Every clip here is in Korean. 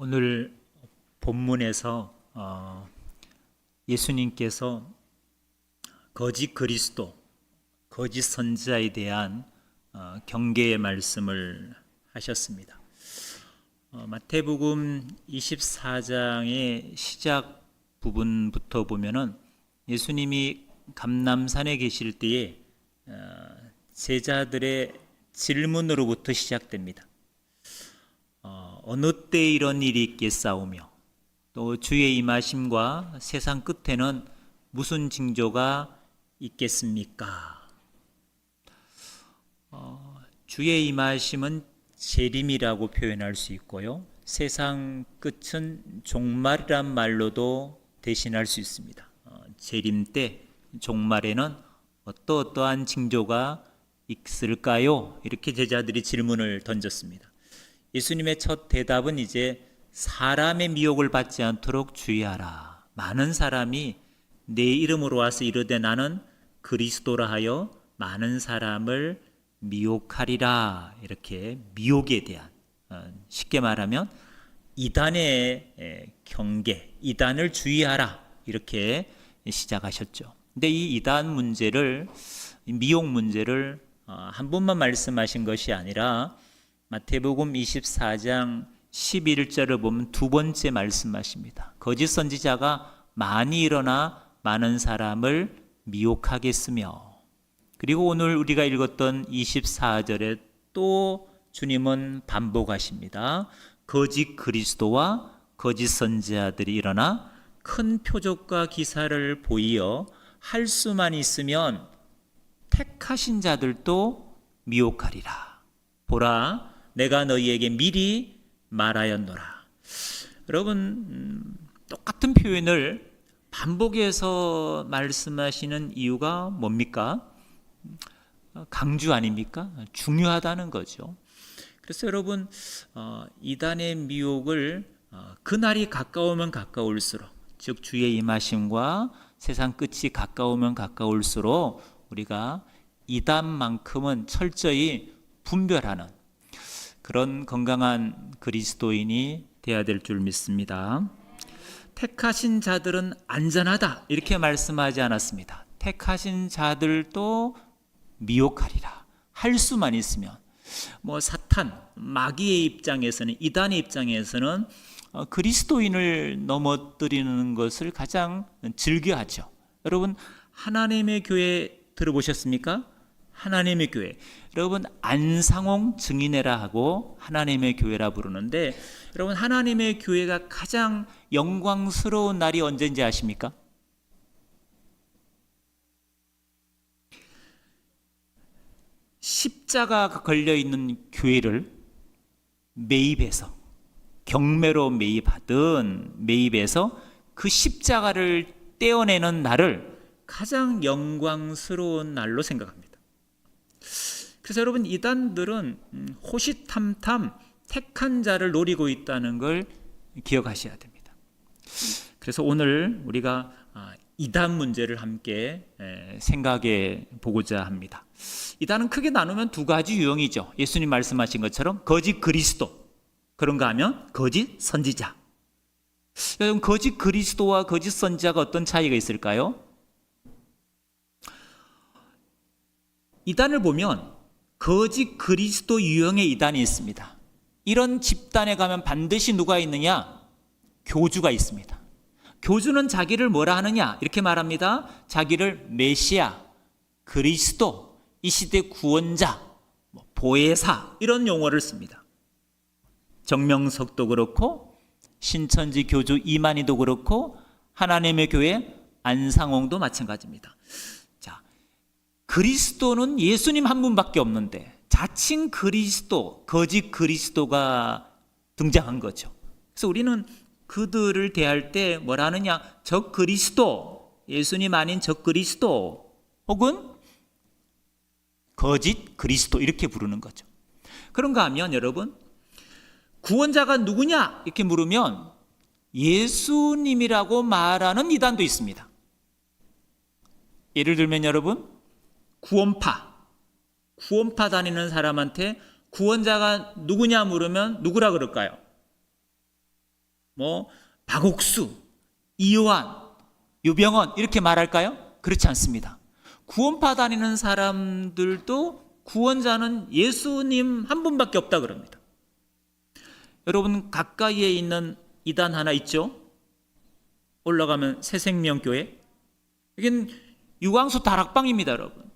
오늘 본문에서 예수님께서 거짓 그리스도, 거짓 선지자에 대한 경계의 말씀을 하셨습니다. 마태복음 24장의 시작 부분부터 보면은 예수님이 감람산에 계실 때에 제자들의 질문으로부터 시작됩니다. 어느 때 이런 일이 있겠사오며 또 주의 임하심과 세상 끝에는 무슨 징조가 있겠습니까? 주의 임하심은 재림이라고 표현할 수 있고요, 세상 끝은 종말이란 말로도 대신할 수 있습니다. 재림 때 종말에는 어떠한 징조가 있을까요? 이렇게 제자들이 질문을 던졌습니다. 예수님의 첫 대답은 이제 사람의 미혹을 받지 않도록 주의하라. 많은 사람이 내 이름으로 와서 이르되 나는 그리스도라 하여 많은 사람을 미혹하리라. 이렇게 미혹에 대한, 쉽게 말하면 이단의 경계, 이단을 주의하라. 이렇게 시작하셨죠. 근데 이 이단 문제를, 미혹 문제를 한 번만 말씀하신 것이 아니라 마태복음 24장 11절을 보면 두 번째 말씀하십니다. 거짓 선지자가 많이 일어나 많은 사람을 미혹하겠으며, 그리고 오늘 우리가 읽었던 24절에 또 주님은 반복하십니다. 거짓 그리스도와 거짓 선지자들이 일어나 큰 표적과 기사를 보이어 할 수만 있으면 택하신 자들도 미혹하리라. 보라, 내가 너희에게 미리 말하였노라. 여러분, 똑같은 표현을 반복해서 말씀하시는 이유가 뭡니까? 강조 아닙니까? 중요하다는 거죠. 그래서 여러분, 이단의 미혹을 그날이 가까우면 가까울수록, 즉 주의 임하심과 세상 끝이 가까우면 가까울수록 우리가 이단만큼은 철저히 분별하는 그런 건강한 그리스도인이 되어야 될 줄 믿습니다. 택하신 자들은 안전하다 이렇게 말씀하지 않았습니다. 택하신 자들도 미혹하리라. 할 수만 있으면, 사탄, 마귀의 입장에서는, 이단의 입장에서는 그리스도인을 넘어뜨리는 것을 가장 즐겨하죠. 여러분, 하나님의 교회 들어보셨습니까? 하나님의 교회. 여러분, 안상홍 증인회라 하고 하나님의 교회라 부르는데, 여러분, 하나님의 교회가 가장 영광스러운 날이 언제인지 아십니까? 십자가가 걸려있는 교회를 매입해서, 경매로 매입해서 그 십자가를 떼어내는 날을 가장 영광스러운 날로 생각합니다. 그래서 여러분, 이단들은 호시탐탐 택한 자를 노리고 있다는 걸 기억하셔야 됩니다. 그래서 오늘 우리가 이단 문제를 함께 생각해 보고자 합니다. 이단은 크게 나누면 두 가지 유형이죠. 예수님 말씀하신 것처럼 거짓 그리스도, 그런가 하면 거짓 선지자. 여러분, 거짓 그리스도와 거짓 선지자가 어떤 차이가 있을까요? 이단을 보면 거짓 그리스도 유형의 이단이 있습니다. 이런 집단에 가면 반드시 누가 있느냐? 교주가 있습니다. 교주는 자기를 뭐라 하느냐? 이렇게 말합니다. 자기를 메시아, 그리스도, 이 시대 구원자, 보혜사, 이런 용어를 씁니다. 정명석도 그렇고 신천지 교주 이만희도 그렇고 하나님의 교회 안상홍도 마찬가지입니다. 그리스도는 예수님 한 분밖에 없는데 자칭 그리스도, 거짓 그리스도가 등장한 거죠. 그래서 우리는 그들을 대할 때 뭐라 하느냐? 적 그리스도, 예수님 아닌 적 그리스도, 혹은 거짓 그리스도, 이렇게 부르는 거죠. 그런가 하면 여러분, 구원자가 누구냐? 이렇게 물으면 예수님이라고 말하는 이단도 있습니다. 예를 들면 여러분, 구원파 다니는 사람한테 구원자가 누구냐 물으면 누구라 그럴까요? 박옥수, 이요한, 유병헌 이렇게 말할까요? 그렇지 않습니다. 구원파 다니는 사람들도 구원자는 예수님 한 분밖에 없다 그럽니다. 여러분 가까이에 있는 이단 하나 있죠? 올라가면 새생명교회. 여긴 유광수 다락방입니다, 여러분.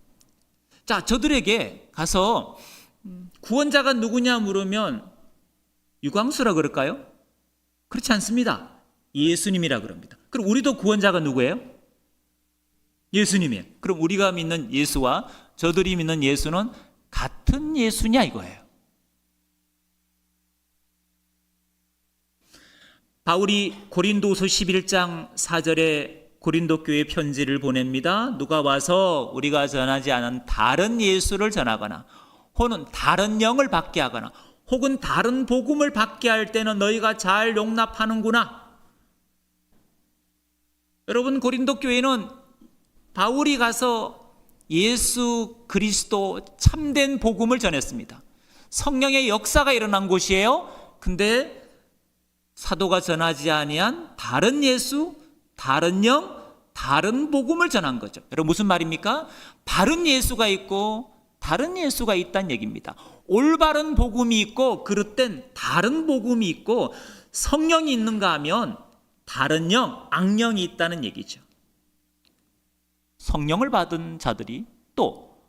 자, 저들에게 가서 구원자가 누구냐 물으면 유광수라 그럴까요? 그렇지 않습니다. 예수님이라 그럽니다. 그럼 우리도 구원자가 누구예요? 예수님이에요. 그럼 우리가 믿는 예수와 저들이 믿는 예수는 같은 예수냐 이거예요. 바울이 고린도서 11장 4절에 고린도 교회 편지를 보냅니다. 누가 와서 우리가 전하지 않은 다른 예수를 전하거나 혹은 다른 영을 받게 하거나 혹은 다른 복음을 받게 할 때는 너희가 잘 용납하는구나. 여러분 고린도 교회는 바울이 가서 예수 그리스도 참된 복음을 전했습니다. 성령의 역사가 일어난 곳이에요. 근데 사도가 전하지 아니한 다른 예수, 다른 영, 다른 복음을 전한 거죠. 여러분 무슨 말입니까? 바른 예수가 있고 다른 예수가 있다는 얘기입니다. 올바른 복음이 있고 그릇된 다른 복음이 있고 성령이 있는가 하면 다른 영, 악령이 있다는 얘기죠. 성령을 받은 자들이 또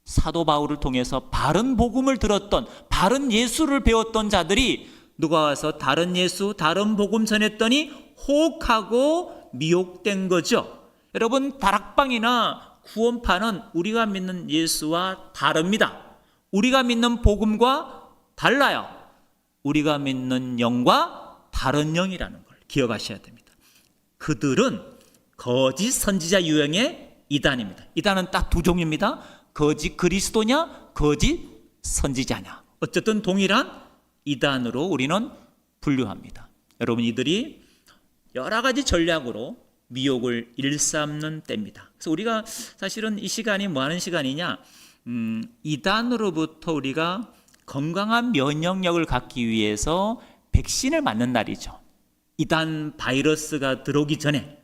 사도 바울을 통해서 바른 복음을 들었던 바른 예수를 배웠던 자들이 누가 와서 다른 예수, 다른 복음 전했더니 혹하고 미혹된 거죠. 여러분 다락방이나 구원파는 우리가 믿는 예수와 다릅니다. 우리가 믿는 복음과 달라요. 우리가 믿는 영과 다른 영이라는 걸 기억하셔야 됩니다. 그들은 거짓 선지자 유형의 이단입니다. 이단은 딱 두 종류입니다. 거짓 그리스도냐, 거짓 선지자냐. 어쨌든 동일한 이단으로 우리는 분류합니다. 여러분 이들이 여러 가지 전략으로 미혹을 일삼는 때입니다. 그래서 우리가 사실은 이 시간이 뭐 하는 시간이냐? 이단으로부터 우리가 건강한 면역력을 갖기 위해서 백신을 맞는 날이죠. 이단 바이러스가 들어오기 전에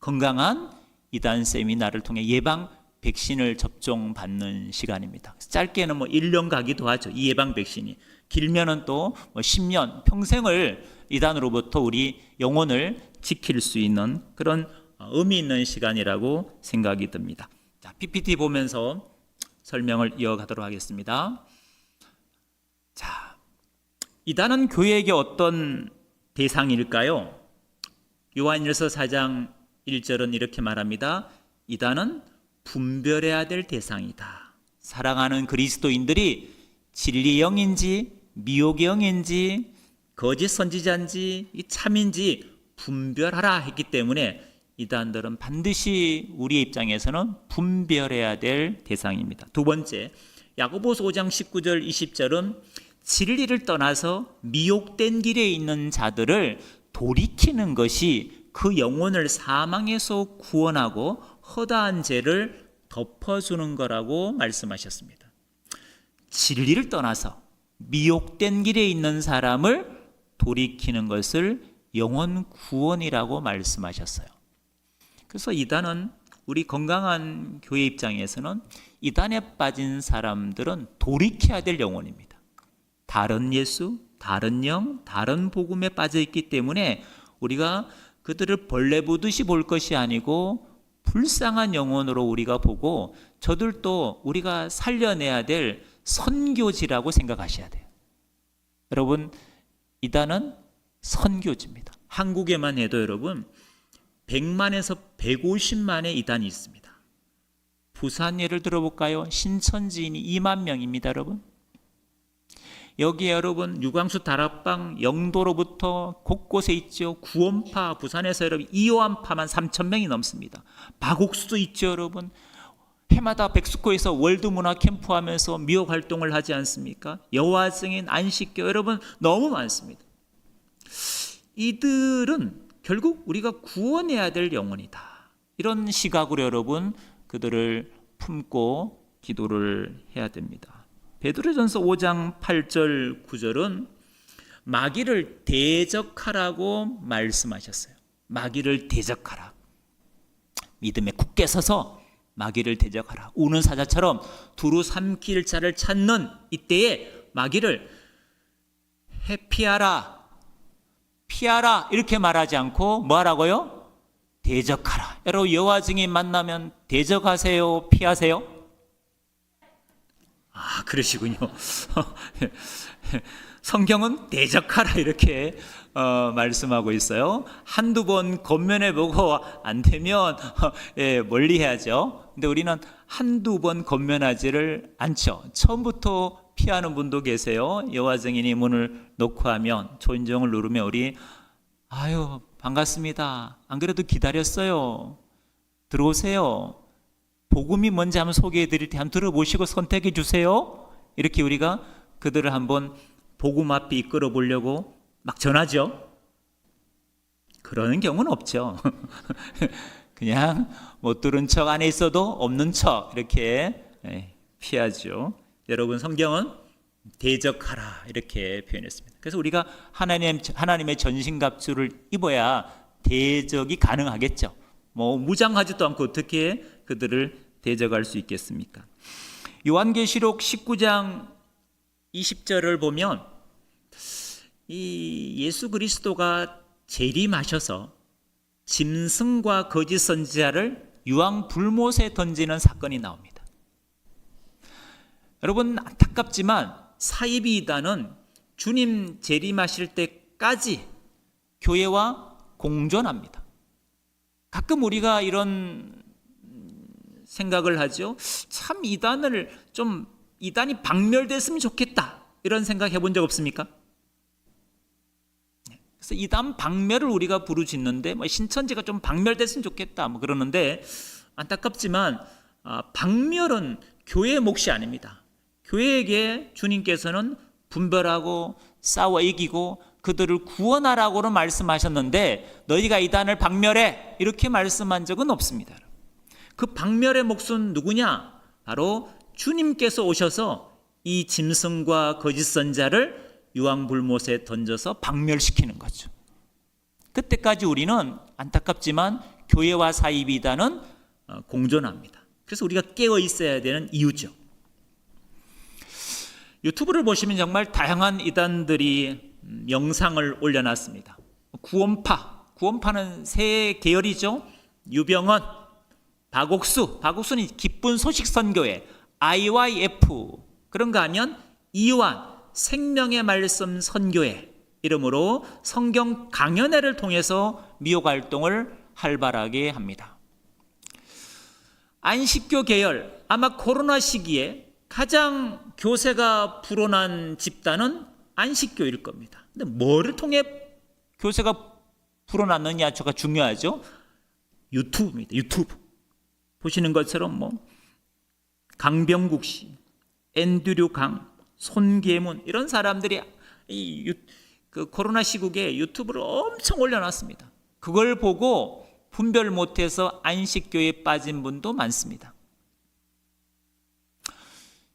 건강한 이단 세미나를 통해 예방 백신을 접종받는 시간입니다. 짧게는 1년 가기도 하죠. 이 예방 백신이. 길면은 또 10년, 평생을 이단으로부터 우리 영혼을 지킬 수 있는 그런 의미 있는 시간이라고 생각이 듭니다. 자, PPT 보면서 설명을 이어가도록 하겠습니다. 자, 이단은 교회에게 어떤 대상일까요? 요한일서 4장 1절은 이렇게 말합니다. 이단은 분별해야 될 대상이다. 사랑하는 그리스도인들이 진리 영인지 미혹의 영인지 거짓 선지자인지 참인지 분별하라 했기 때문에 이단들은 반드시 우리의 입장에서는 분별해야 될 대상입니다. 두 번째, 야고보서 5장 19절 20절은 진리를 떠나서 미혹된 길에 있는 자들을 돌이키는 것이 그 영혼을 사망에서 구원하고 허다한 죄를 덮어주는 거라고 말씀하셨습니다. 진리를 떠나서 미혹된 길에 있는 사람을 돌이키는 것을 영혼 구원이라고 말씀하셨어요. 그래서 이단은 우리 건강한 교회 입장에서는 이단에 빠진 사람들은 돌이켜야 될 영혼입니다. 다른 예수, 다른 영, 다른 복음에 빠져 있기 때문에 우리가 그들을 벌레 보듯이 볼 것이 아니고 불쌍한 영혼으로 우리가 보고 저들도 우리가 살려내야 될 선교지라고 생각하셔야 돼요. 여러분, 이단은 선교지입니다. 한국에만 해도 여러분 100만에서 150만의 이단이 있습니다. 부산 예를 들어볼까요? 신천지인이 2만 명입니다. 여러분. 여기에 여러분 유광수 다락방 영도로부터 곳곳에 있죠. 구원파 부산에서 여러분 이호안파만 3,000명이 넘습니다. 박옥수도 있죠. 여러분. 해마다 백수코에서 월드문화 캠프 하면서 미혹 활동을 하지 않습니까? 여호와 증인, 안식교 여러분 너무 많습니다. 이들은 결국 우리가 구원해야 될 영혼이다. 이런 시각으로 여러분 그들을 품고 기도를 해야 됩니다. 베드로전서 5장 8절 9절은 마귀를 대적하라고 말씀하셨어요. 마귀를 대적하라. 믿음에 굳게 서서 마귀를 대적하라. 우는 사자처럼 두루 삼킬 자를 찾는 이때에 마귀를 회피하라, 피하라 이렇게 말하지 않고 뭐 하라고요? 대적하라. 여러분 여호와 증인 만나면 대적하세요, 피하세요? 아, 그러시군요. 성경은 대적하라 이렇게 말씀하고 있어요. 한두 번 겉면해 보고 안 되면 멀리 해야죠. 근데 우리는 한두 번 겉면하지를 않죠. 처음부터 피하는 분도 계세요. 여호와 증인이 문을 놓고 하면 초인종을 누르면 우리 아유 반갑습니다. 안 그래도 기다렸어요. 들어오세요. 복음이 뭔지 한번 소개해 드릴 때 한번 들어보시고 선택해 주세요. 이렇게 우리가 그들을 한번 복음 앞에 이끌어 보려고 막 전하죠. 그러는 경우는 없죠. 그냥 못 들은 척 안에 있어도 없는 척 이렇게 피하죠. 여러분 성경은 대적하라 이렇게 표현했습니다. 그래서 우리가 하나님의 전신갑주를 입어야 대적이 가능하겠죠. 뭐 무장하지도 않고 어떻게 그들을 대적할 수 있겠습니까? 요한계시록 19장 20절을 보면 이 예수 그리스도가 재림하셔서 짐승과 거짓 선지자를 유황 불못에 던지는 사건이 나옵니다. 여러분 안타깝지만 사이비 이단은 주님 재림하실 때까지 교회와 공존합니다. 가끔 우리가 이런 생각을 하죠. 참 이단이 박멸됐으면 좋겠다 이런 생각 해본 적 없습니까? 그래서 이단 박멸을 우리가 부르짖는데 뭐 신천지가 좀 박멸됐으면 좋겠다 뭐 그러는데 안타깝지만 박멸은 교회의 몫이 아닙니다. 교회에게 주님께서는 분별하고 싸워 이기고 그들을 구원하라고는 말씀하셨는데 너희가 이단을 박멸해 이렇게 말씀한 적은 없습니다. 그 박멸의 몫은 누구냐? 바로 주님께서 오셔서 이 짐승과 거짓 선자를 유황불못에 던져서 박멸시키는 거죠. 그때까지 우리는 안타깝지만 교회와 사이비 이단은 공존합니다. 그래서 우리가 깨어 있어야 되는 이유죠. 유튜브를 보시면 정말 다양한 이단들이 영상을 올려놨습니다. 구원파는 세 계열이죠. 유병헌, 박옥수는 기쁜 소식 선교회, IYF, 그런가 하면 이완, 생명의 말씀 선교회 이름으로 성경 강연회를 통해서 미혹 활동을 활발하게 합니다. 안식교 계열, 아마 코로나 시기에 가장 교세가 불어난 집단은 안식교일 겁니다. 근데 뭐를 통해 교세가 불어났느냐가 중요하죠. 유튜브입니다. 유튜브 보시는 것처럼 뭐 강병국 씨, 앤드류 강, 손계문 이런 사람들이 그 코로나 시국에 유튜브를 엄청 올려놨습니다. 그걸 보고 분별 못해서 안식교에 빠진 분도 많습니다.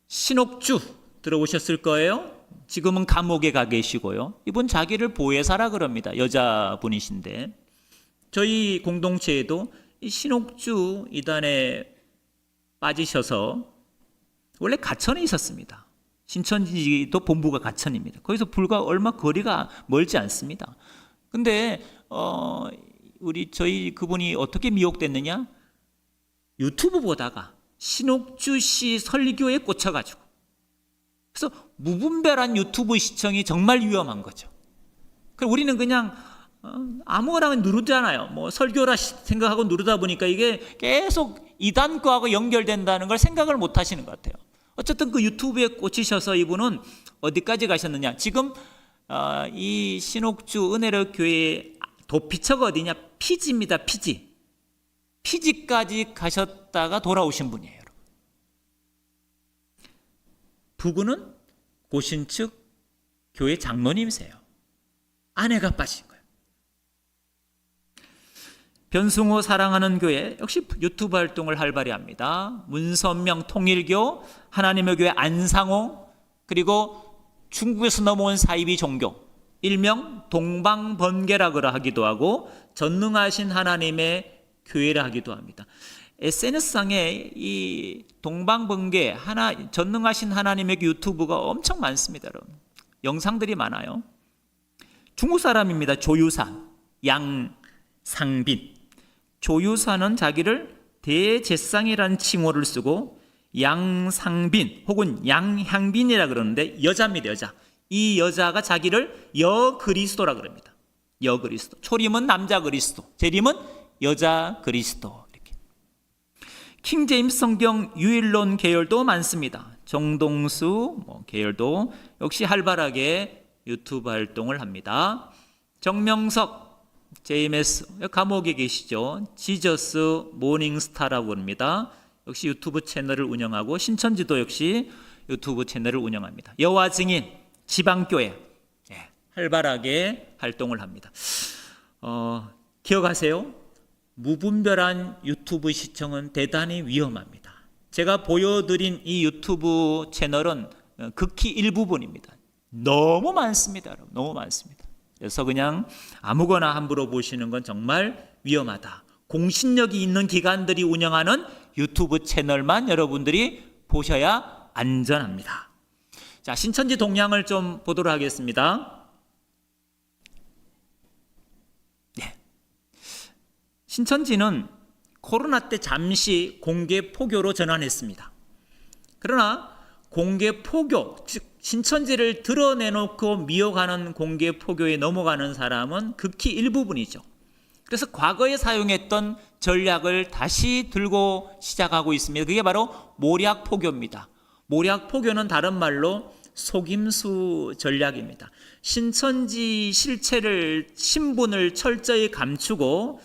신옥주 들어보셨을 거예요. 지금은 감옥에 가 계시고요. 이분 자기를 보혜사라 그럽니다. 여자분이신데 저희 공동체에도 이 신옥주 이단에 빠지셔서 원래 가천에 있었습니다. 신천지도 본부가 가천입니다. 거기서 불과 얼마 거리가 멀지 않습니다. 근데 저희 그분이 어떻게 미혹됐느냐? 유튜브 보다가 신옥주 씨 설교에 꽂혀가지고 그래서 무분별한 유튜브 시청이 정말 위험한 거죠. 그래서 우리는 그냥 아무거나 누르잖아요. 뭐 설교라 생각하고 누르다 보니까 이게 계속 이단과하고 연결된다는 걸 생각을 못 하시는 것 같아요. 어쨌든 그 유튜브에 꽂히셔서 이분은 어디까지 가셨느냐? 지금 이 신옥주 은혜로 교회 도피처가 어디냐? 피지입니다. 피지까지 가셨다가 돌아오신 분이에요. 부부는 고신측 교회 장로님이세요. 아내가 빠진 거예요. 변승호 사랑하는 교회 역시 유튜브 활동을 활발히 합니다. 문선명 통일교, 하나님의 교회 안상호, 그리고 중국에서 넘어온 사이비 종교 일명 동방번개라고 하기도 하고 전능하신 하나님의 교회라 하기도 합니다. SNS상에 이 동방번개 전능하신 하나님의 유튜브가 엄청 많습니다. 여러분. 영상들이 많아요. 중국 사람입니다. 조유사, 양상빈. 조유사는 자기를 대제상이라는 칭호를 쓰고 양상빈 혹은 양향빈이라 그러는데 여자입니다. 여자. 이 여자가 자기를 여그리스도라 그럽니다. 여그리스도. 초림은 남자 그리스도, 재림은 여자 그리스도. 이렇게. 킹제임스 성경 유일론 계열도 많습니다. 정동수 계열도 역시 활발하게 유튜브 활동을 합니다. 정명석 JMS 감옥에 계시죠. 지저스 모닝스타라고 합니다. 역시 유튜브 채널을 운영하고 신천지도 역시 유튜브 채널을 운영합니다. 여호와 증인 지방교회 활발하게 활동을 합니다. 기억하세요? 무분별한 유튜브 시청은 대단히 위험합니다. 제가 보여드린 이 유튜브 채널은 극히 일부분입니다. 너무 많습니다. 여러분. 너무 많습니다. 그래서 그냥 아무거나 함부로 보시는 건 정말 위험하다. 공신력이 있는 기관들이 운영하는 유튜브 채널만 여러분들이 보셔야 안전합니다. 자, 신천지 동향을 좀 보도록 하겠습니다. 네. 신천지는 코로나 때 잠시 공개 포교로 전환했습니다. 그러나 공개 포교, 즉 신천지를 드러내놓고 미혹하는 공개 포교에 넘어가는 사람은 극히 일부분이죠. 그래서 과거에 사용했던 전략을 다시 들고 시작하고 있습니다. 그게 바로 모략 포교입니다. 모략 포교는 다른 말로 속임수 전략입니다. 신천지 실체를, 신분을 철저히 감추고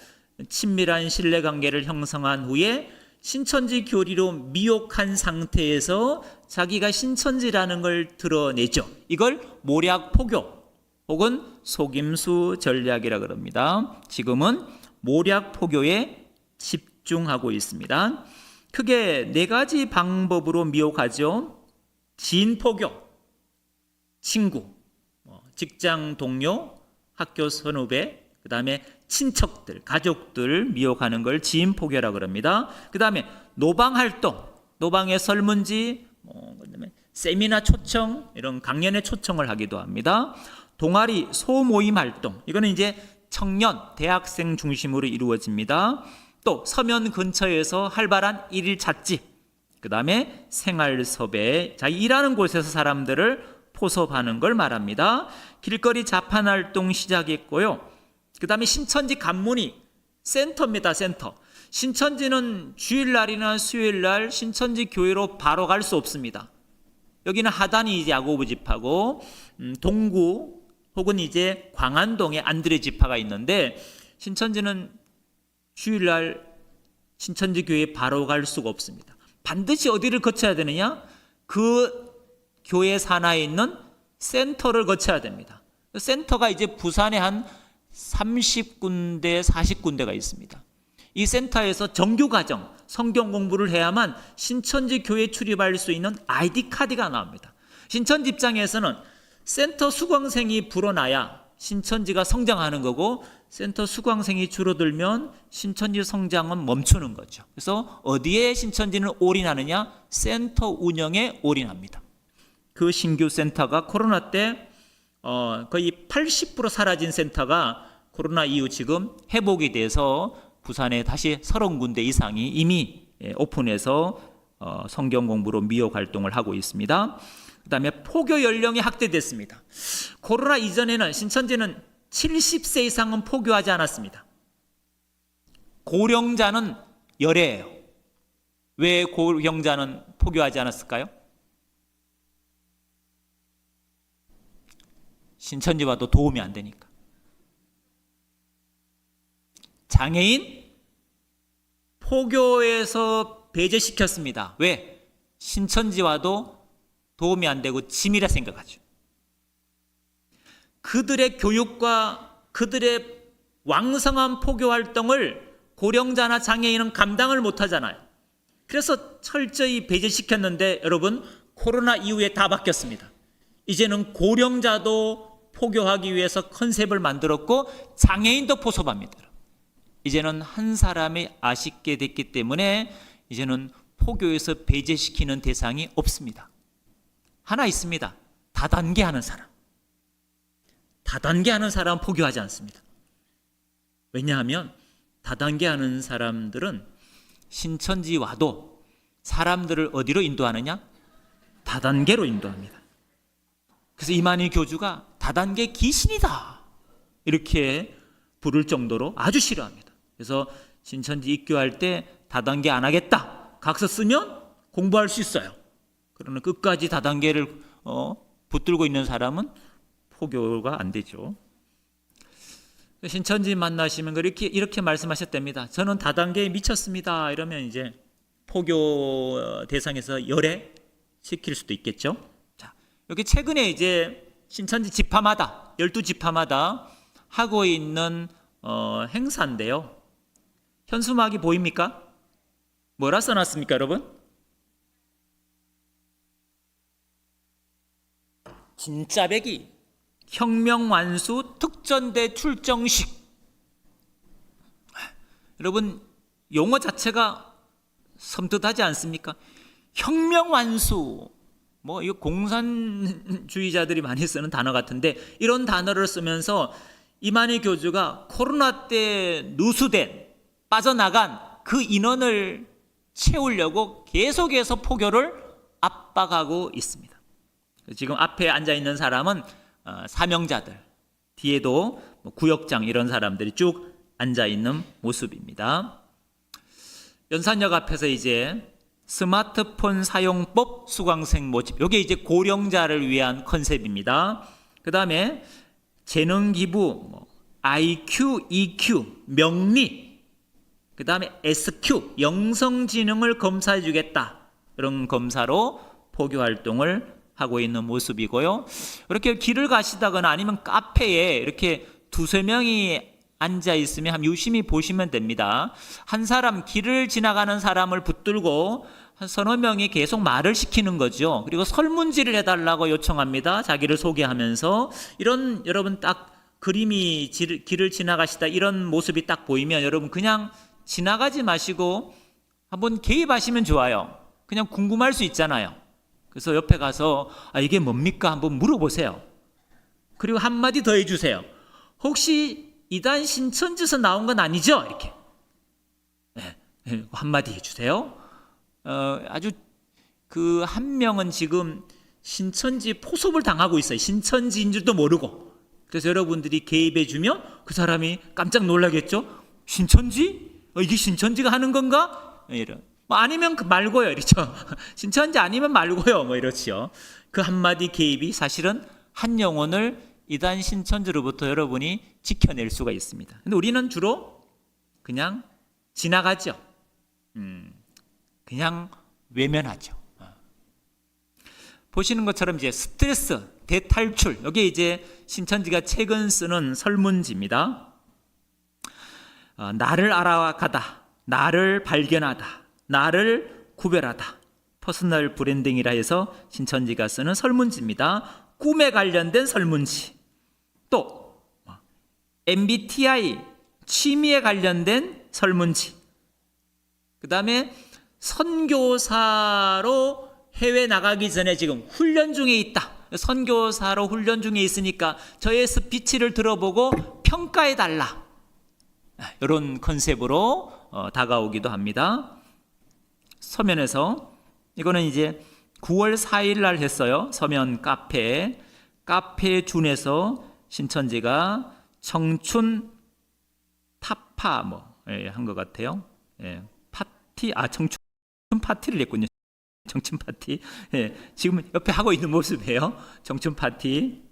친밀한 신뢰관계를 형성한 후에 신천지 교리로 미혹한 상태에서 자기가 신천지라는 걸 드러내죠. 이걸 모략 포교 혹은 속임수 전략이라고 합니다. 지금은 모략 포교에 집중하고 있습니다. 크게 4가지 방법으로 미혹하죠. 지인 포교, 친구, 직장 동료, 학교 선후배, 그 다음에 친척들, 가족들 미혹하는 걸 지인 포교라고 합니다. 그 다음에 노방 활동, 노방의 설문지, 그다음에 세미나 초청, 이런 강연의 초청을 하기도 합니다. 동아리, 소모임 활동, 이거는 이제 청년, 대학생 중심으로 이루어집니다. 또 서면 근처에서 활발한 일일 찻집, 그 다음에 생활 섭외, 자기 일하는 곳에서 사람들을 포섭하는 걸 말합니다. 길거리 자판 활동 시작했고요. 그 다음에 신천지 간문이 센터입니다. 센터. 신천지는 주일날이나 수요일날 신천지 교회로 바로 갈 수 없습니다. 여기는 하단이 이제 야고보 지파고 동구 혹은 이제 광안동에 안드레 지파가 있는데 신천지는 주일날 신천지 교회에 바로 갈 수가 없습니다. 반드시 어디를 거쳐야 되느냐? 그 교회 산하에 있는 센터를 거쳐야 됩니다. 센터가 이제 부산에 한 30군데, 40군데가 있습니다. 이 센터에서 정규과정, 성경 공부를 해야만 신천지 교회에 출입할 수 있는 아이디 카드가 나옵니다. 신천지 입장에서는 센터 수강생이 불어나야 신천지가 성장하는 거고 센터 수강생이 줄어들면 신천지 성장은 멈추는 거죠. 그래서 어디에 신천지는 올인하느냐? 센터 운영에 올인합니다. 그 신규 센터가 코로나 때 거의 80% 사라진 센터가 코로나 이후 지금 회복이 돼서 부산에 다시 30군데 이상이 이미 오픈해서 성경 공부로 미혹 활동을 하고 있습니다. 그 다음에 포교 연령이 확대됐습니다. 코로나 이전에는 신천지는 70세 이상은 포교하지 않았습니다. 고령자는 열애예요. 왜 고령자는 포교하지 않았을까요? 신천지와도 도움이 안 되니까. 장애인 포교에서 배제시켰습니다. 왜? 신천지와도 도움이 안 되고 짐이라 생각하죠. 그들의 교육과 그들의 왕성한 포교 활동을 고령자나 장애인은 감당을 못하잖아요. 그래서 철저히 배제시켰는데 여러분 코로나 이후에 다 바뀌었습니다. 이제는 고령자도 포교하기 위해서 컨셉을 만들었고 장애인도 포섭합니다. 이제는 한 사람이 아쉽게 됐기 때문에 이제는 포교에서 배제시키는 대상이 없습니다. 하나 있습니다. 다단계 하는 사람. 다단계 하는 사람은 포교하지 않습니다. 왜냐하면 다단계 하는 사람들은 신천지 와도 사람들을 어디로 인도하느냐? 다단계로 인도합니다. 그래서 이만희 교주가 다단계 귀신이다 이렇게 부를 정도로 아주 싫어합니다. 그래서 신천지 입교할 때 다단계 안 하겠다 각서 쓰면 공부할 수 있어요. 그러나 끝까지 다단계를 붙들고 있는 사람은 포교가 안 되죠. 신천지 만나시면 이렇게 말씀하셨답니다. 저는 다단계에 미쳤습니다. 이러면 이제 포교 대상에서 열애시킬 수도 있겠죠. 자, 여기 최근에 이제 신천지 지파마다 12지파마다 하고 있는 행사인데요. 현수막이 보입니까? 뭐라 써놨습니까, 여러분? 진짜배기 혁명완수 특전대 출정식. 여러분 용어 자체가 섬뜩하지 않습니까? 혁명완수 뭐 이거 공산주의자들이 많이 쓰는 단어 같은데 이런 단어를 쓰면서 이만희 교주가 코로나 때 누수된 빠져나간 그 인원을 채우려고 계속해서 포교를 압박하고 있습니다. 지금 앞에 앉아 있는 사람은 사명자들, 뒤에도 구역장 이런 사람들이 쭉 앉아 있는 모습입니다. 연산역 앞에서 이제 스마트폰 사용법 수강생 모집, 이게 이제 고령자를 위한 컨셉입니다. 그 다음에 재능 기부, IQ, EQ, 명리, 그 다음에 SQ, 영성지능을 검사해 주겠다. 이런 검사로 포교 활동을 하고 있는 모습이고요. 이렇게 길을 가시다거나 아니면 카페에 이렇게 두세 명이 앉아 있으면 한번 유심히 보시면 됩니다. 한 사람, 길을 지나가는 사람을 붙들고 한 서너 명이 계속 말을 시키는 거죠. 그리고 설문지를 해달라고 요청합니다. 자기를 소개하면서. 이런 여러분 딱 그림이 길을 지나가시다 이런 모습이 딱 보이면 여러분 그냥 지나가지 마시고 한번 개입하시면 좋아요. 그냥 궁금할 수 있잖아요. 그래서 옆에 가서 이게 뭡니까? 한번 물어보세요. 그리고 한마디 더 해주세요. 혹시 이단 신천지에서 나온 건 아니죠? 이렇게 한마디 해주세요. 아주 그 한 명은 지금 신천지 포섭을 당하고 있어요. 신천지인 줄도 모르고. 그래서 여러분들이 개입해주면 그 사람이 깜짝 놀라겠죠? 신천지? 이게 신천지가 하는 건가? 이런. 아니면 말고요, 이렇죠. 신천지 아니면 말고요, 이렇지요. 그 한마디 개입이 사실은 한 영혼을 이단 신천지로부터 여러분이 지켜낼 수가 있습니다. 근데 우리는 주로 그냥 지나가죠. 그냥 외면하죠. 보시는 것처럼 이제 스트레스, 대탈출, 여기 이제 신천지가 최근 쓰는 설문지입니다. 나를 알아가다, 나를 발견하다, 나를 구별하다. 퍼스널 브랜딩이라 해서 신천지가 쓰는 설문지입니다. 꿈에 관련된 설문지. 또 MBTI 취미에 관련된 설문지. 그 다음에 선교사로 해외 나가기 전에 지금 훈련 중에 있다. 선교사로 훈련 중에 있으니까 저의 스피치를 들어보고 평가해 달라. 이런 컨셉으로 다가오기도 합니다. 서면에서 이거는 이제 9월 4일 날 했어요. 서면 카페 준에서 신천지가 청춘 타파 한 것 같아요. 파티 청춘 파티를 했군요. 청춘 파티. 지금 옆에 하고 있는 모습이에요. 청춘 파티.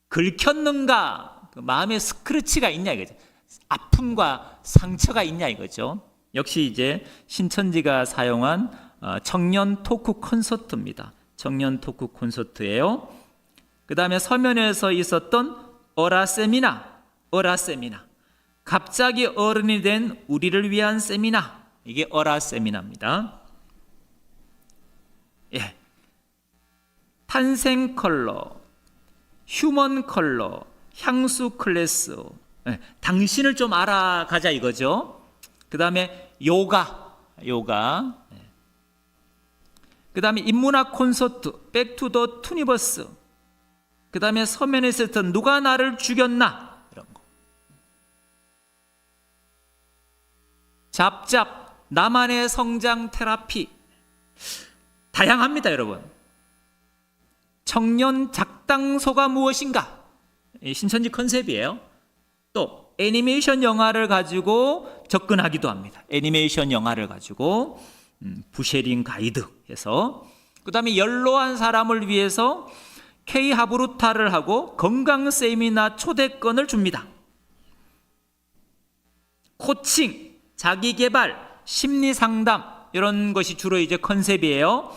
긁혔는가? 마음에 스크래치가 있냐 이거죠. 아픔과 상처가 있냐 이거죠. 역시 이제 신천지가 사용한 청년 토크 콘서트입니다. 청년 토크 콘서트예요. 그 다음에 서면에서 있었던 어라 세미나. 갑자기 어른이 된 우리를 위한 세미나. 이게 어라 세미나입니다. 탄생 컬러, 휴먼 컬러, 향수 클래스, 당신을 좀 알아가자 이거죠. 그 다음에 요가, 그 다음에 인문학 콘서트, 백투 더 투니버스, 그 다음에 서면에서 했던 누가 나를 죽였나, 이런 거. 잡잡, 나만의 성장 테라피. 다양합니다, 여러분. 청년 작당소가 무엇인가? 신천지 컨셉이에요. 또 애니메이션 영화를 가지고 접근하기도 합니다. 애니메이션 영화를 가지고 부쉐링 가이드 해서, 그 다음에 연로한 사람을 위해서 K 하브루타를 하고 건강 세미나 초대권을 줍니다. 코칭, 자기개발, 심리상담, 이런 것이 주로 이제 컨셉이에요.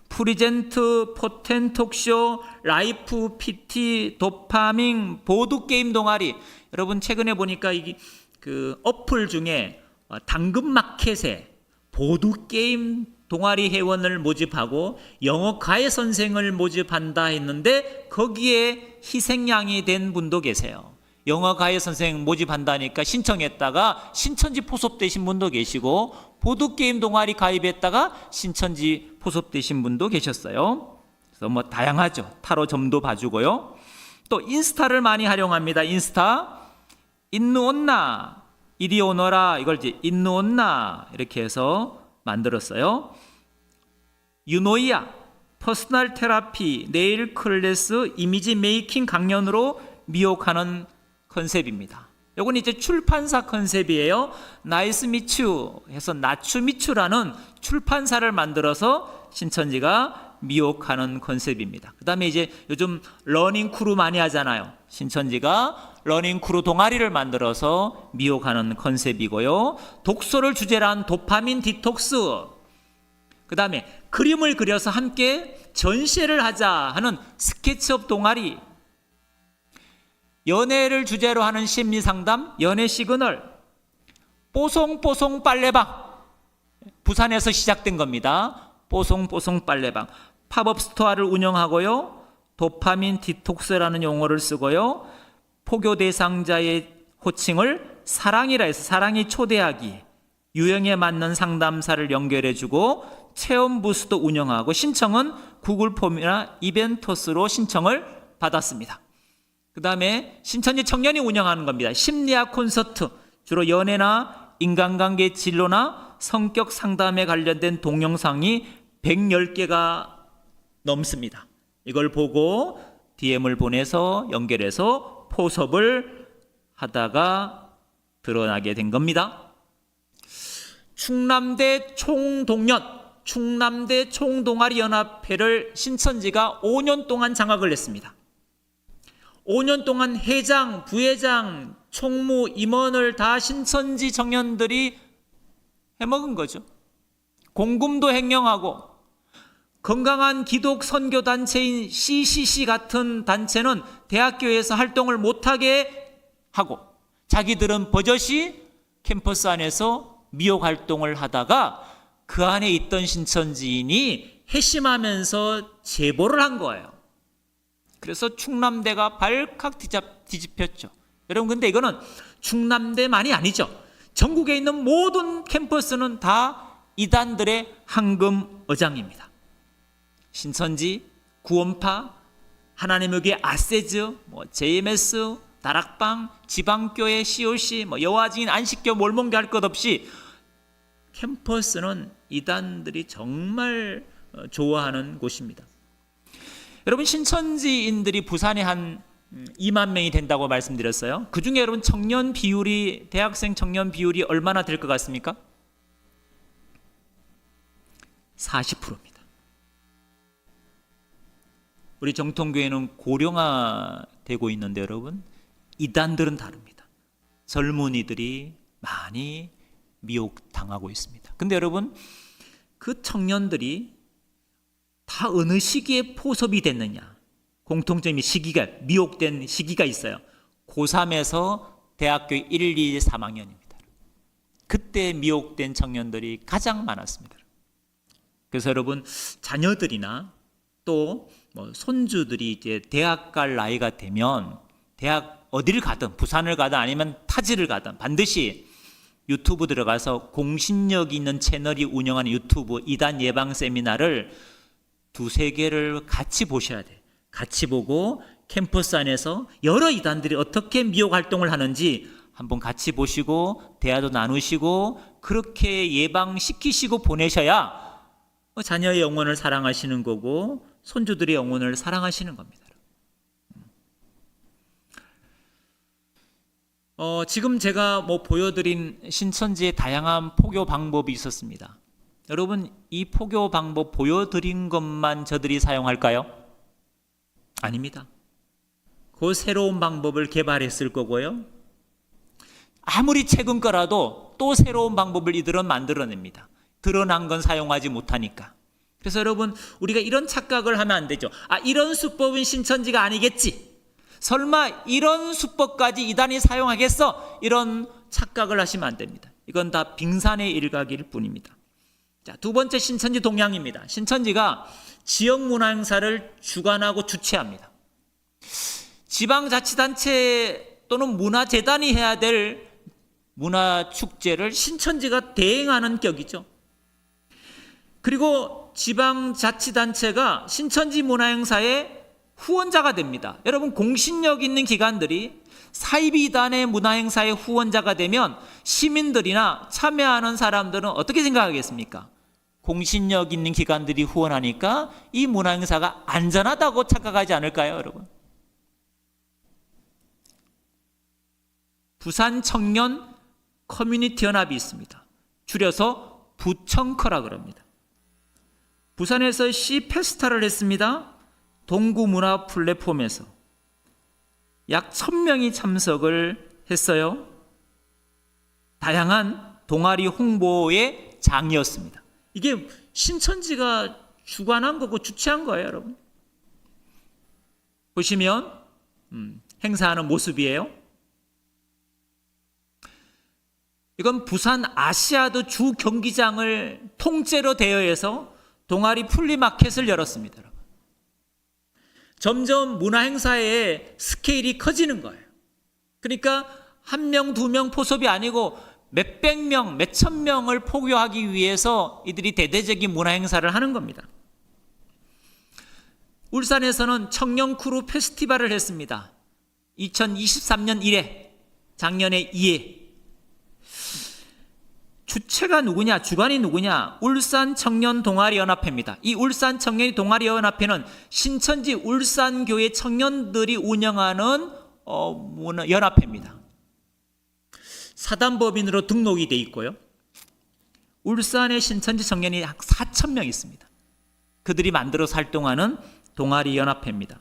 프리젠트, 포텐 톡쇼, 라이프 PT, 도파민, 보드게임 동아리. 여러분 최근에 보니까 그 어플 중에 당근마켓에 보드게임 동아리 회원을 모집하고 영어 과외 선생을 모집한다 했는데 거기에 희생양이 된 분도 계세요. 영어 과외 선생 모집한다니까 신청했다가 신천지 포섭되신 분도 계시고, 보드게임 동아리 가입했다가 신천지 포섭되신 분도 계셨어요. 그래서 뭐 다양하죠. 타로점도 봐주고요. 또 인스타를 많이 활용합니다. 인스타, 인누온나, 이리 오너라, 이걸 이제 인누온나 이렇게 해서 만들었어요. 유노이아, 퍼스널 테라피, 네일 클래스, 이미지 메이킹 강연으로 미혹하는 컨셉입니다. 이건 이제 출판사 컨셉이에요. 나이스 미추 해서 나추미추라는 출판사를 만들어서 신천지가 미혹하는 컨셉입니다. 그 다음에 이제 요즘 러닝 크루 많이 하잖아요. 신천지가 러닝 크루 동아리를 만들어서 미혹하는 컨셉이고요. 독서를 주제로 한 도파민 디톡스, 그 다음에 그림을 그려서 함께 전시회를 하자 하는 스케치업 동아리, 연애를 주제로 하는 심리상담, 연애 시그널, 뽀송뽀송 빨래방, 부산에서 시작된 겁니다. 뽀송뽀송 빨래방, 팝업 스토어를 운영하고요. 도파민 디톡스라는 용어를 쓰고요. 포교 대상자의 호칭을 사랑이라 해서 사랑이 초대하기, 유형에 맞는 상담사를 연결해주고 체험 부스도 운영하고, 신청은 구글 폼이나 이벤토스로 신청을 받았습니다. 그 다음에 신천지 청년이 운영하는 겁니다. 심리학 콘서트, 주로 연애나 인간관계 진로나 성격 상담에 관련된 동영상이 110개가 넘습니다. 이걸 보고 DM을 보내서 연결해서 포섭을 하다가 드러나게 된 겁니다. 충남대 총동연, 충남대 총동아리 연합회를 신천지가 5년 동안 장악을 했습니다. 5년 동안 회장, 부회장, 총무, 임원을 다 신천지 청년들이 해먹은 거죠. 공금도 횡령하고, 건강한 기독 선교 단체인 CCC 같은 단체는 대학교에서 활동을 못하게 하고, 자기들은 버젓이 캠퍼스 안에서 미혹 활동을 하다가 그 안에 있던 신천지인이 회심하면서 제보를 한 거예요. 그래서 충남대가 발칵 뒤집혔죠. 여러분, 근데 이거는 충남대만이 아니죠. 전국에 있는 모든 캠퍼스는 다 이단들의 황금어장입니다. 신천지, 구원파, 하나님의 교회 아세즈, JMS, 다락방, 지방교회, COC, 여호와증인, 안식교, 몰몬교 할 것 없이 캠퍼스는 이단들이 정말 좋아하는 곳입니다. 여러분, 신천지인들이 부산에 한 2만 명이 된다고 말씀드렸어요. 그 중에 여러분 청년 비율이, 대학생 청년 비율이 얼마나 될 것 같습니까? 40%입니다. 우리 정통교회는 고령화되고 있는데 여러분, 이단들은 다릅니다. 젊은이들이 많이 미혹당하고 있습니다. 근데 여러분, 그 청년들이 다 어느 시기에 포섭이 됐느냐? 공통점이 시기가, 미혹된 시기가 있어요. 고3에서 대학교 1, 2, 3학년입니다. 그때 미혹된 청년들이 가장 많았습니다. 그래서 여러분, 자녀들이나 또 뭐 손주들이 이제 대학 갈 나이가 되면 대학 어디를 가든 부산을 가든 아니면 타지를 가든 반드시 유튜브 들어가서 공신력 있는 채널이 운영하는 유튜브 이단 예방 세미나를 두세 개를 같이 보셔야 돼요. 같이 보고 캠퍼스 안에서 여러 이단들이 어떻게 미혹 활동을 하는지 한번 같이 보시고 대화도 나누시고 그렇게 예방시키시고 보내셔야 자녀의 영혼을 사랑하시는 거고 손주들의 영혼을 사랑하시는 겁니다. 지금 제가 보여드린 신천지의 다양한 포교 방법이 있었습니다. 여러분, 이 포교 방법 보여드린 것만 저들이 사용할까요? 아닙니다. 그 새로운 방법을 개발했을 거고요. 아무리 최근 거라도 또 새로운 방법을 이들은 만들어냅니다. 드러난 건 사용하지 못하니까. 그래서 여러분, 우리가 이런 착각을 하면 안 되죠. 이런 수법은 신천지가 아니겠지. 설마 이런 수법까지 이단이 사용하겠어? 이런 착각을 하시면 안 됩니다. 이건 다 빙산의 일각일 뿐입니다. 자, 두 번째 신천지 동향입니다. 신천지가 지역 문화 행사를 주관하고 주최합니다. 지방자치단체 또는 문화재단이 해야 될 문화축제를 신천지가 대행하는 격이죠. 그리고 지방자치단체가 신천지 문화행사의 후원자가 됩니다. 여러분, 공신력 있는 기관들이 사이비단의 문화행사의 후원자가 되면 시민들이나 참여하는 사람들은 어떻게 생각하겠습니까? 공신력 있는 기관들이 후원하니까 이 문화행사가 안전하다고 착각하지 않을까요, 여러분? 부산 청년 커뮤니티 연합이 있습니다. 줄여서 부청커라 그럽니다. 부산에서 시 페스타를 했습니다. 동구 문화 플랫폼에서 약 1000명이 참석을 했어요. 다양한 동아리 홍보의 장이었습니다. 이게 신천지가 주관한 거고 주최한 거예요, 여러분. 보시면 행사하는 모습이에요. 이건 부산 아시아드 주 경기장을 통째로 대여해서 동아리 플리마켓을 열었습니다. 여러분. 점점 문화행사의 스케일이 커지는 거예요. 그러니까 1명, 2명 포섭이 아니고 몇백 명, 몇천 명을 포교하기 위해서 이들이 대대적인 문화행사를 하는 겁니다. 울산에서는 청년 크루 페스티벌을 했습니다. 2023년 1회, 작년에 2회. 주체가 누구냐, 주관이 누구냐? 울산 청년 동아리 연합회입니다. 이 울산 청년 동아리 연합회는 신천지 울산교회 청년들이 운영하는 연합회입니다. 사단법인으로 등록이 돼 있고요. 울산의 신천지 청년이 약 4,000명 있습니다. 그들이 만들어서 활동하는 동아리 연합회입니다.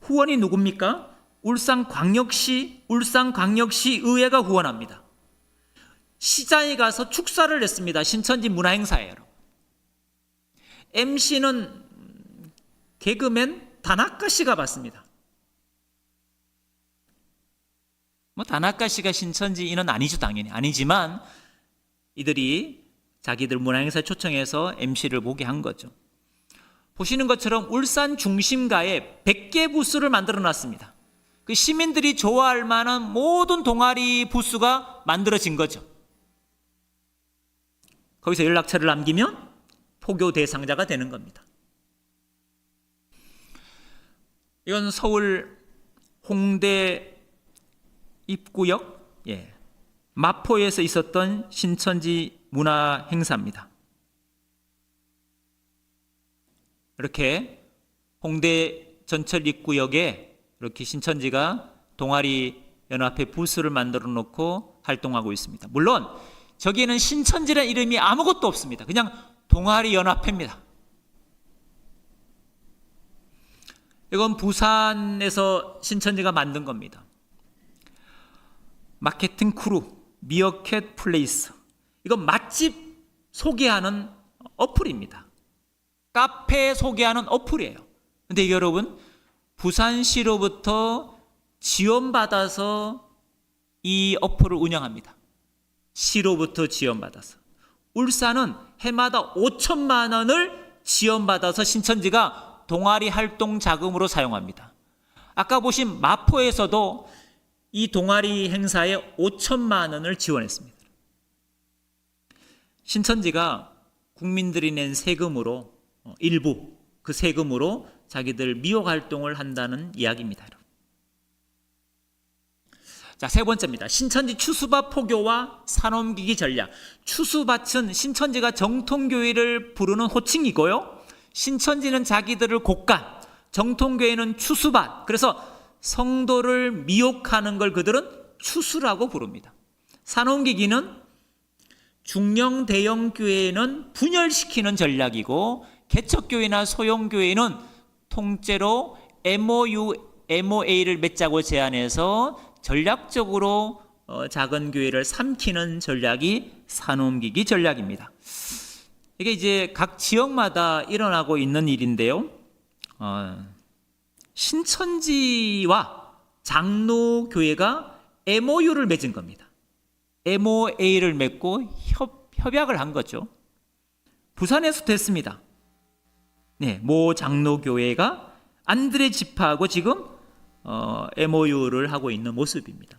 후원이 누굽니까? 울산광역시 의회가 후원합니다. 시장에 가서 축사를 했습니다. 신천지 문화행사예요. MC는 개그맨 다나카 씨가 받습니다. 다나카 씨가 신천지인은 아니죠, 당연히. 아니지만 이들이 자기들 문화행사 초청해서 MC를 보게 한 거죠. 보시는 것처럼 울산 중심가에 100개 부스를 만들어 놨습니다. 그 시민들이 좋아할 만한 모든 동아리 부스가 만들어진 거죠. 거기서 연락처를 남기면 포교 대상자가 되는 겁니다. 이건 서울 홍대 입구역 마포에서 있었던 신천지 문화 행사입니다. 이렇게 홍대 전철 입구역에 이렇게 신천지가 동아리 연합회 부스를 만들어 놓고 활동하고 있습니다. 물론 저기에는 신천지라는 이름이 아무것도 없습니다. 그냥 동아리 연합회입니다. 이건 부산에서 신천지가 만든 겁니다. 마케팅 크루, 미어캣 플레이스. 이건 맛집 소개하는 어플입니다. 카페 소개하는 어플이에요. 근데 여러분, 부산시로부터 지원받아서 이 어플을 운영합니다. 시로부터 지원받아서. 울산은 해마다 5천만 원을 지원받아서 신천지가 동아리 활동 자금으로 사용합니다. 아까 보신 마포에서도 이 동아리 행사에 5천만 원을 지원했습니다. 신천지가 국민들이 낸 세금으로 일부 그 세금으로 자기들 미혹 활동을 한다는 이야기입니다. 자, 세 번째입니다. 신천지 추수밭 포교와 산옮기기 전략. 추수밭은 신천지가 정통교회를 부르는 호칭이고요. 신천지는 자기들을 곡간, 정통교회는 추수밭. 그래서 성도를 미혹하는 걸 그들은 추수라고 부릅니다. 산옮기기는 중형 대형 교회는 분열시키는 전략이고 개척교회나 소형교회는 통째로 MOA를 맺자고 제안해서 전략적으로 작은 교회를 삼키는 전략이 산옮기기 전략입니다. 이게 이제 각 지역마다 일어나고 있는 일인데요. 신천지와 장로교회가 MOU를 맺은 겁니다. MOA를 맺고 협약을 한 거죠. 부산에서 됐습니다. 네, 모 장로교회가 안드레 집회하고 지금 MOU를 하고 있는 모습입니다.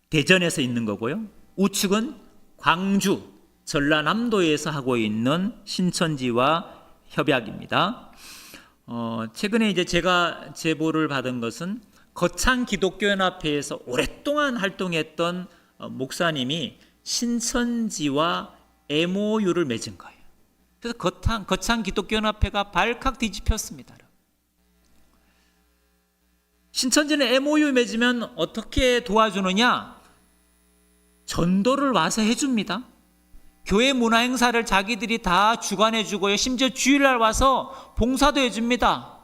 대전에서 있는 거고요. 우측은 광주, 전라남도에서 하고 있는 신천지와 협약입니다. 최근에 이제 제가 제보를 받은 것은 거창 기독교연합회에서 오랫동안 활동했던 목사님이 신천지와 MOU를 맺은 거예요. 그래서 거창 기독교연합회가 발칵 뒤집혔습니다. 신천지는 MOU 맺으면 어떻게 도와주느냐? 전도를 와서 해줍니다. 교회 문화 행사를 자기들이 다 주관해 주고요. 심지어 주일날 와서 봉사도 해줍니다.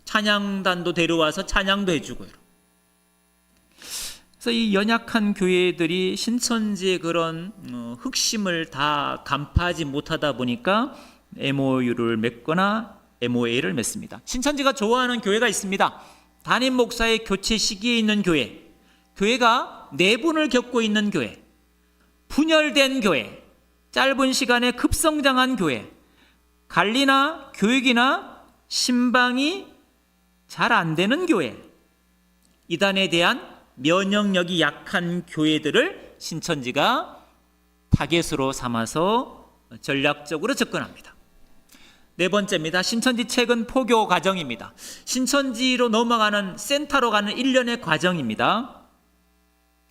찬양단도 데려와서 찬양도 해주고요. 그래서 이 연약한 교회들이 신천지의 그런 흑심을 다 간파하지 못하다 보니까 MOU를 맺거나 MOA를 맺습니다. 신천지가 좋아하는 교회가 있습니다. 담임 목사의 교체 시기에 있는 교회, 교회가 내분을 겪고 있는 교회, 분열된 교회, 짧은 시간에 급성장한 교회, 관리나 교육이나 신방이 잘 안 되는 교회, 이단에 대한 면역력이 약한 교회들을 신천지가 타겟으로 삼아서 전략적으로 접근합니다. 네 번째입니다. 신천지 최근 포교 과정입니다. 신천지로 넘어가는 센터로 가는 일련의 과정입니다.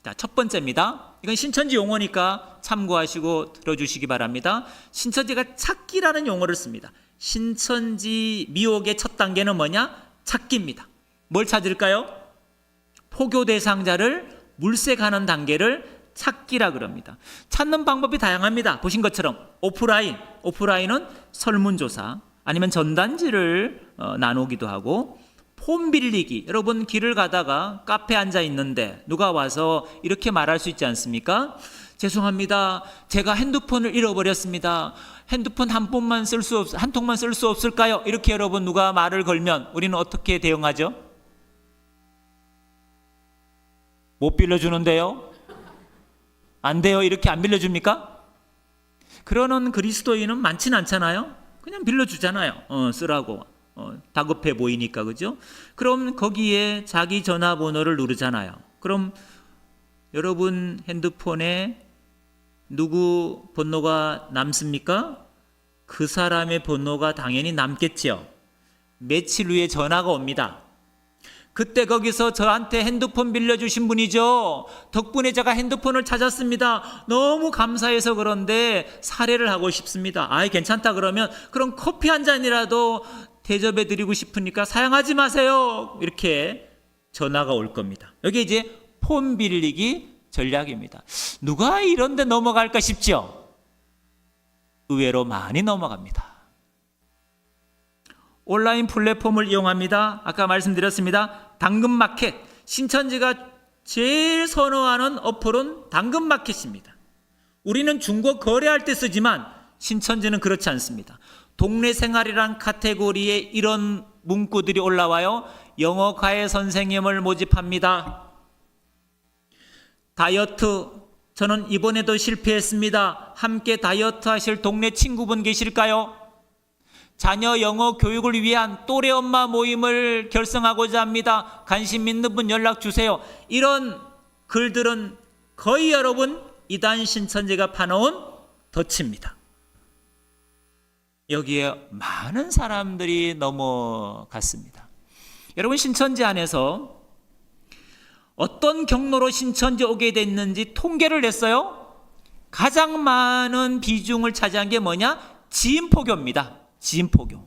자, 첫 번째입니다. 이건 신천지 용어니까 참고하시고 들어주시기 바랍니다. 신천지가 찾기라는 용어를 씁니다. 신천지 미혹의 첫 단계는 뭐냐? 찾기입니다. 뭘 찾을까요? 포교 대상자를 물색하는 단계를 찾기라 그럽니다. 찾는 방법이 다양합니다. 보신 것처럼 오프라인은 설문조사 아니면 전단지를 나누기도 하고, 폼 빌리기. 여러분 길을 가다가 카페에 앉아 있는데 누가 와서 이렇게 말할 수 있지 않습니까? 죄송합니다. 제가 핸드폰을 잃어버렸습니다. 핸드폰 한 통만 쓸 수 없을까요? 이렇게 여러분 누가 말을 걸면 우리는 어떻게 대응하죠? 못 빌려주는데요? 안 돼요? 이렇게 안 빌려줍니까? 그러는 그리스도인은 많진 않잖아요. 그냥 빌려주잖아요. 쓰라고. 다급해 보이니까, 그죠? 그럼 거기에 자기 전화번호를 누르잖아요. 그럼 여러분 핸드폰에 누구 번호가 남습니까? 그 사람의 번호가 당연히 남겠죠. 며칠 후에 전화가 옵니다. 그때 거기서 저한테 핸드폰 빌려주신 분이죠. 덕분에 제가 핸드폰을 찾았습니다. 너무 감사해서 그런데 사례를 하고 싶습니다. 아이 괜찮다 그러면 그럼 커피 한 잔이라도 대접해 드리고 싶으니까 사양하지 마세요. 이렇게 전화가 올 겁니다. 여기 이제 폰 빌리기 전략입니다. 누가 이런 데 넘어갈까 싶죠? 의외로 많이 넘어갑니다. 온라인 플랫폼을 이용합니다. 아까 말씀드렸습니다. 당근마켓. 신천지가 제일 선호하는 어플은 당근마켓입니다. 우리는 중고 거래할 때 쓰지만 신천지는 그렇지 않습니다. 동네 생활이란 카테고리에 이런 문구들이 올라와요. 영어 과외 선생님을 모집합니다. 다이어트, 저는 이번에도 실패했습니다. 함께 다이어트 하실 동네 친구분 계실까요? 자녀 영어 교육을 위한 또래 엄마 모임을 결성하고자 합니다. 관심 있는 분 연락 주세요. 이런 글들은 거의 여러분 이단 신천지가 파놓은 덫입니다. 여기에 많은 사람들이 넘어갔습니다. 여러분, 신천지 안에서 어떤 경로로 신천지 오게 됐는지 통계를 냈어요. 가장 많은 비중을 차지한 게 뭐냐? 지인포교입니다. 지인포교.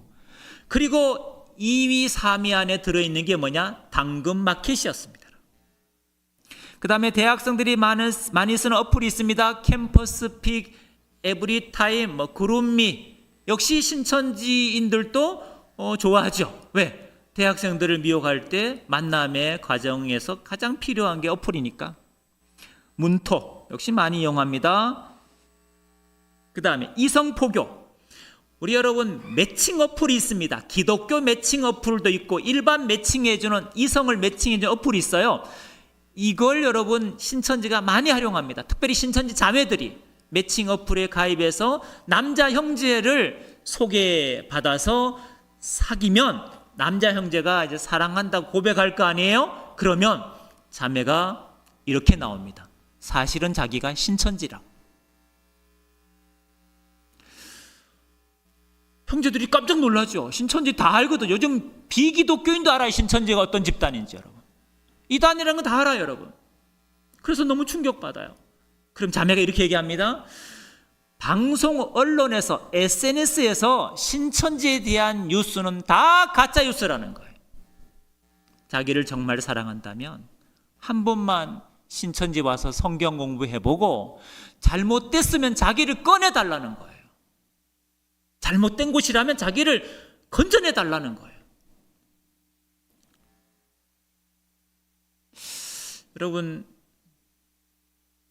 그리고 2위, 3위 안에 들어있는 게 뭐냐? 당근마켓이었습니다. 그 다음에 대학생들이 많이 쓰는 어플이 있습니다. 캠퍼스픽, 에브리타임, 그룹미. 역시 신천지인들도 좋아하죠. 왜? 대학생들을 미혹할 때 만남의 과정에서 가장 필요한 게 어플이니까. 문톡 역시 많이 이용합니다. 그 다음에 이성포교. 우리 여러분 매칭 어플이 있습니다. 기독교 매칭 어플도 있고 일반 매칭해주는, 이성을 매칭해주는 어플이 있어요. 이걸 여러분 신천지가 많이 활용합니다. 특별히 신천지 자매들이 매칭 어플에 가입해서 남자 형제를 소개받아서 사귀면 남자 형제가 이제 사랑한다고 고백할 거 아니에요? 그러면 자매가 이렇게 나옵니다. 사실은 자기가 신천지라고. 형제들이 깜짝 놀라죠. 신천지 다 알거든. 요즘 비기독교인도 알아요. 신천지가 어떤 집단인지. 여러분, 이단이라는 건 다 알아요, 여러분. 그래서 너무 충격받아요. 그럼 자매가 이렇게 얘기합니다. 방송, 언론에서, SNS에서 신천지에 대한 뉴스는 다 가짜 뉴스라는 거예요. 자기를 정말 사랑한다면 한 번만 신천지 와서 성경 공부해보고 잘못됐으면 자기를 꺼내달라는 거예요. 잘못된 곳이라면 자기를 건져내달라는 거예요. 여러분,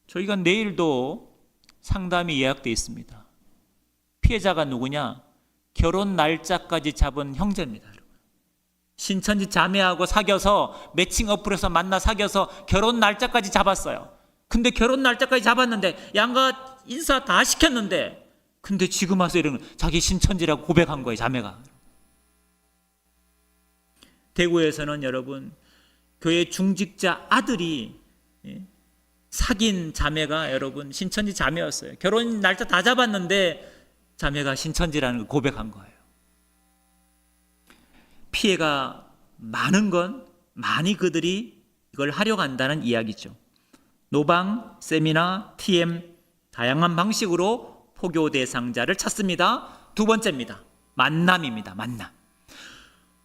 저희가 내일도 상담이 예약되어 있습니다. 피해자가 누구냐? 결혼 날짜까지 잡은 형제입니다. 여러분. 신천지 자매하고 사귀어서 매칭 어플에서 만나 사귀어서 결혼 날짜까지 잡았어요. 근데 결혼 날짜까지 잡았는데 양가 인사 다 시켰는데 근데 지금 와서 이러는 자기 신천지라고 고백한 거예요. 자매가. 대구에서는 여러분 교회 중직자 아들이 사귄 자매가 여러분 신천지 자매였어요. 결혼 날짜 다 잡았는데 자매가 신천지라는 걸 고백한 거예요. 피해가 많은 건 많이 그들이 이걸 하려고 한다는 이야기죠. 노방, 세미나, TM 다양한 방식으로 포교 대상자를 찾습니다. 두 번째입니다. 만남입니다. 만남.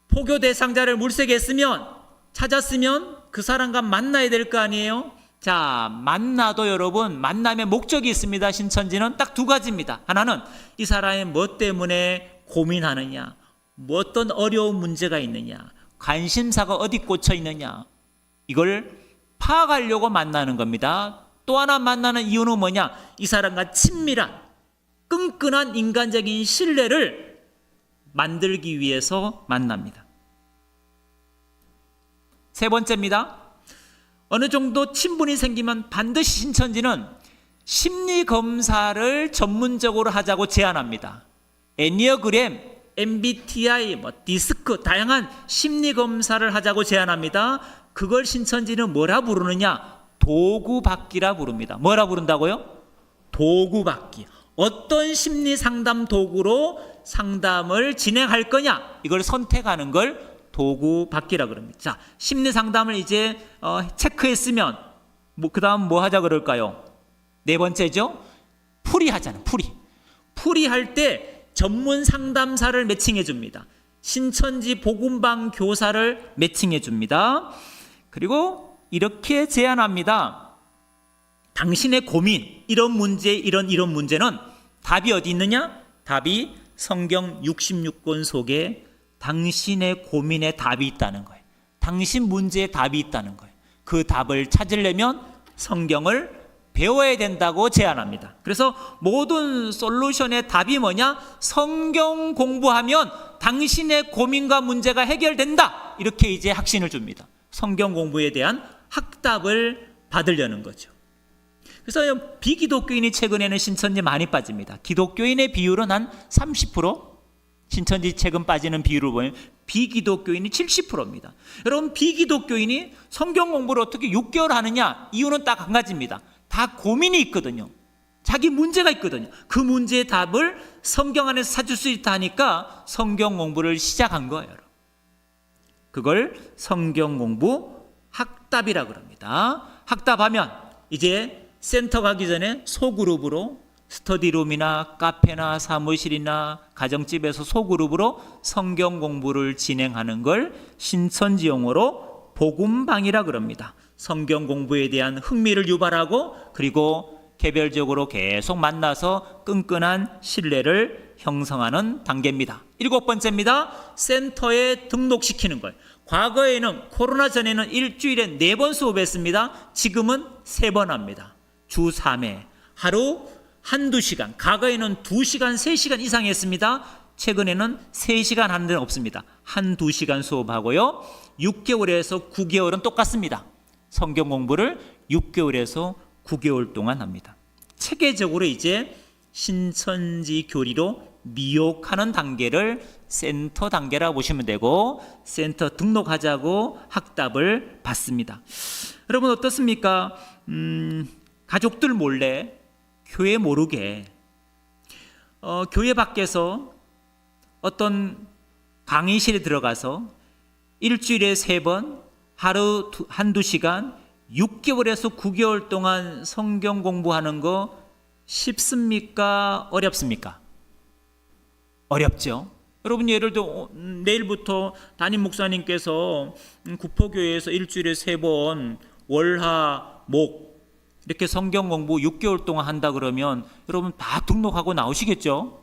포교 대상자를 물색했으면, 찾았으면 그 사람과 만나야 될 거 아니에요? 자, 만나도 여러분 만남의 목적이 있습니다. 신천지는 딱 두 가지입니다. 하나는 이 사람이 뭐 때문에 고민하느냐, 뭐 어떤 어려운 문제가 있느냐, 관심사가 어디 꽂혀 있느냐, 이걸 파악하려고 만나는 겁니다. 또 하나 만나는 이유는 뭐냐? 이 사람과 친밀한 끈끈한 인간적인 신뢰를 만들기 위해서 만납니다. 세 번째입니다. 어느 정도 친분이 생기면 반드시 신천지는 심리검사를 전문적으로 하자고 제안합니다. 애니어그램, MBTI, 디스크 다양한 심리검사를 하자고 제안합니다. 그걸 신천지는 뭐라 부르느냐? 도구받기라 부릅니다. 뭐라 부른다고요? 도구받기. 어떤 심리 상담 도구로 상담을 진행할 거냐, 이걸 선택하는 걸 도구받기라 그럽니다. 자, 심리 상담을 이제 체크했으면 그 다음 뭐 하자 그럴까요? 네 번째죠. 풀이하잖아요. 풀이할 때 전문 상담사를 매칭해 줍니다. 신천지 복음방 교사를 매칭해 줍니다. 그리고 이렇게 제안합니다. 당신의 고민, 이런 문제, 이런 문제는 답이 어디 있느냐? 답이 성경 66권 속에 당신의 고민에 답이 있다는 거예요. 당신 문제에 답이 있다는 거예요. 그 답을 찾으려면 성경을 배워야 된다고 제안합니다. 그래서 모든 솔루션의 답이 뭐냐? 성경 공부하면 당신의 고민과 문제가 해결된다. 이렇게 이제 확신을 줍니다. 성경 공부에 대한 학답을 받으려는 거죠. 그래서 비기독교인이 최근에는 신천지 많이 빠집니다. 기독교인의 비율은 한 30%, 신천지 최근 빠지는 비율을 보면 비기독교인이 70%입니다. 여러분, 비기독교인이 성경 공부를 어떻게 6개월 하느냐? 이유는 딱 한 가지입니다. 다 고민이 있거든요. 자기 문제가 있거든요. 그 문제의 답을 성경 안에서 찾을 수 있다 하니까 성경 공부를 시작한 거예요. 그걸 성경 공부 학답이라고 합니다. 학답하면 이제 센터 가기 전에 소그룹으로 스터디룸이나 카페나 사무실이나 가정집에서 소그룹으로 성경 공부를 진행하는 걸 신천지 용어로 복음방이라고 합니다. 성경 공부에 대한 흥미를 유발하고 그리고 개별적으로 계속 만나서 끈끈한 신뢰를 형성하는 단계입니다. 7번째입니다. 센터에 등록시키는 거예요. 과거에는 코로나 전에는 일주일에 4번 수업했습니다. 지금은 3번 합니다. 주 3회 하루 한두 시간, 과거에는 2시간, 3시간 이상 했습니다. 최근에는 3시간 하는 데는 없습니다. 한두 시간 수업하고요. 6개월에서 9개월은 똑같습니다. 성경 공부를 6개월에서 9개월 동안 합니다. 체계적으로 이제 신천지 교리로 미혹하는 단계를 센터 단계라고 보시면 되고, 센터 등록하자고 학답을 받습니다. 여러분 어떻습니까? 가족들 몰래 교회 모르게 교회 밖에서 어떤 강의실에 들어가서 일주일에 3번 하루 한두 시간 6개월에서 9개월 동안 성경 공부하는 거 쉽습니까? 어렵습니까? 어렵죠. 여러분 예를 들어 내일부터 담임 목사님께서 구포교회에서 일주일에 3번 월화 목 이렇게 성경 공부 6개월 동안 한다 그러면 여러분 다 등록하고 나오시겠죠?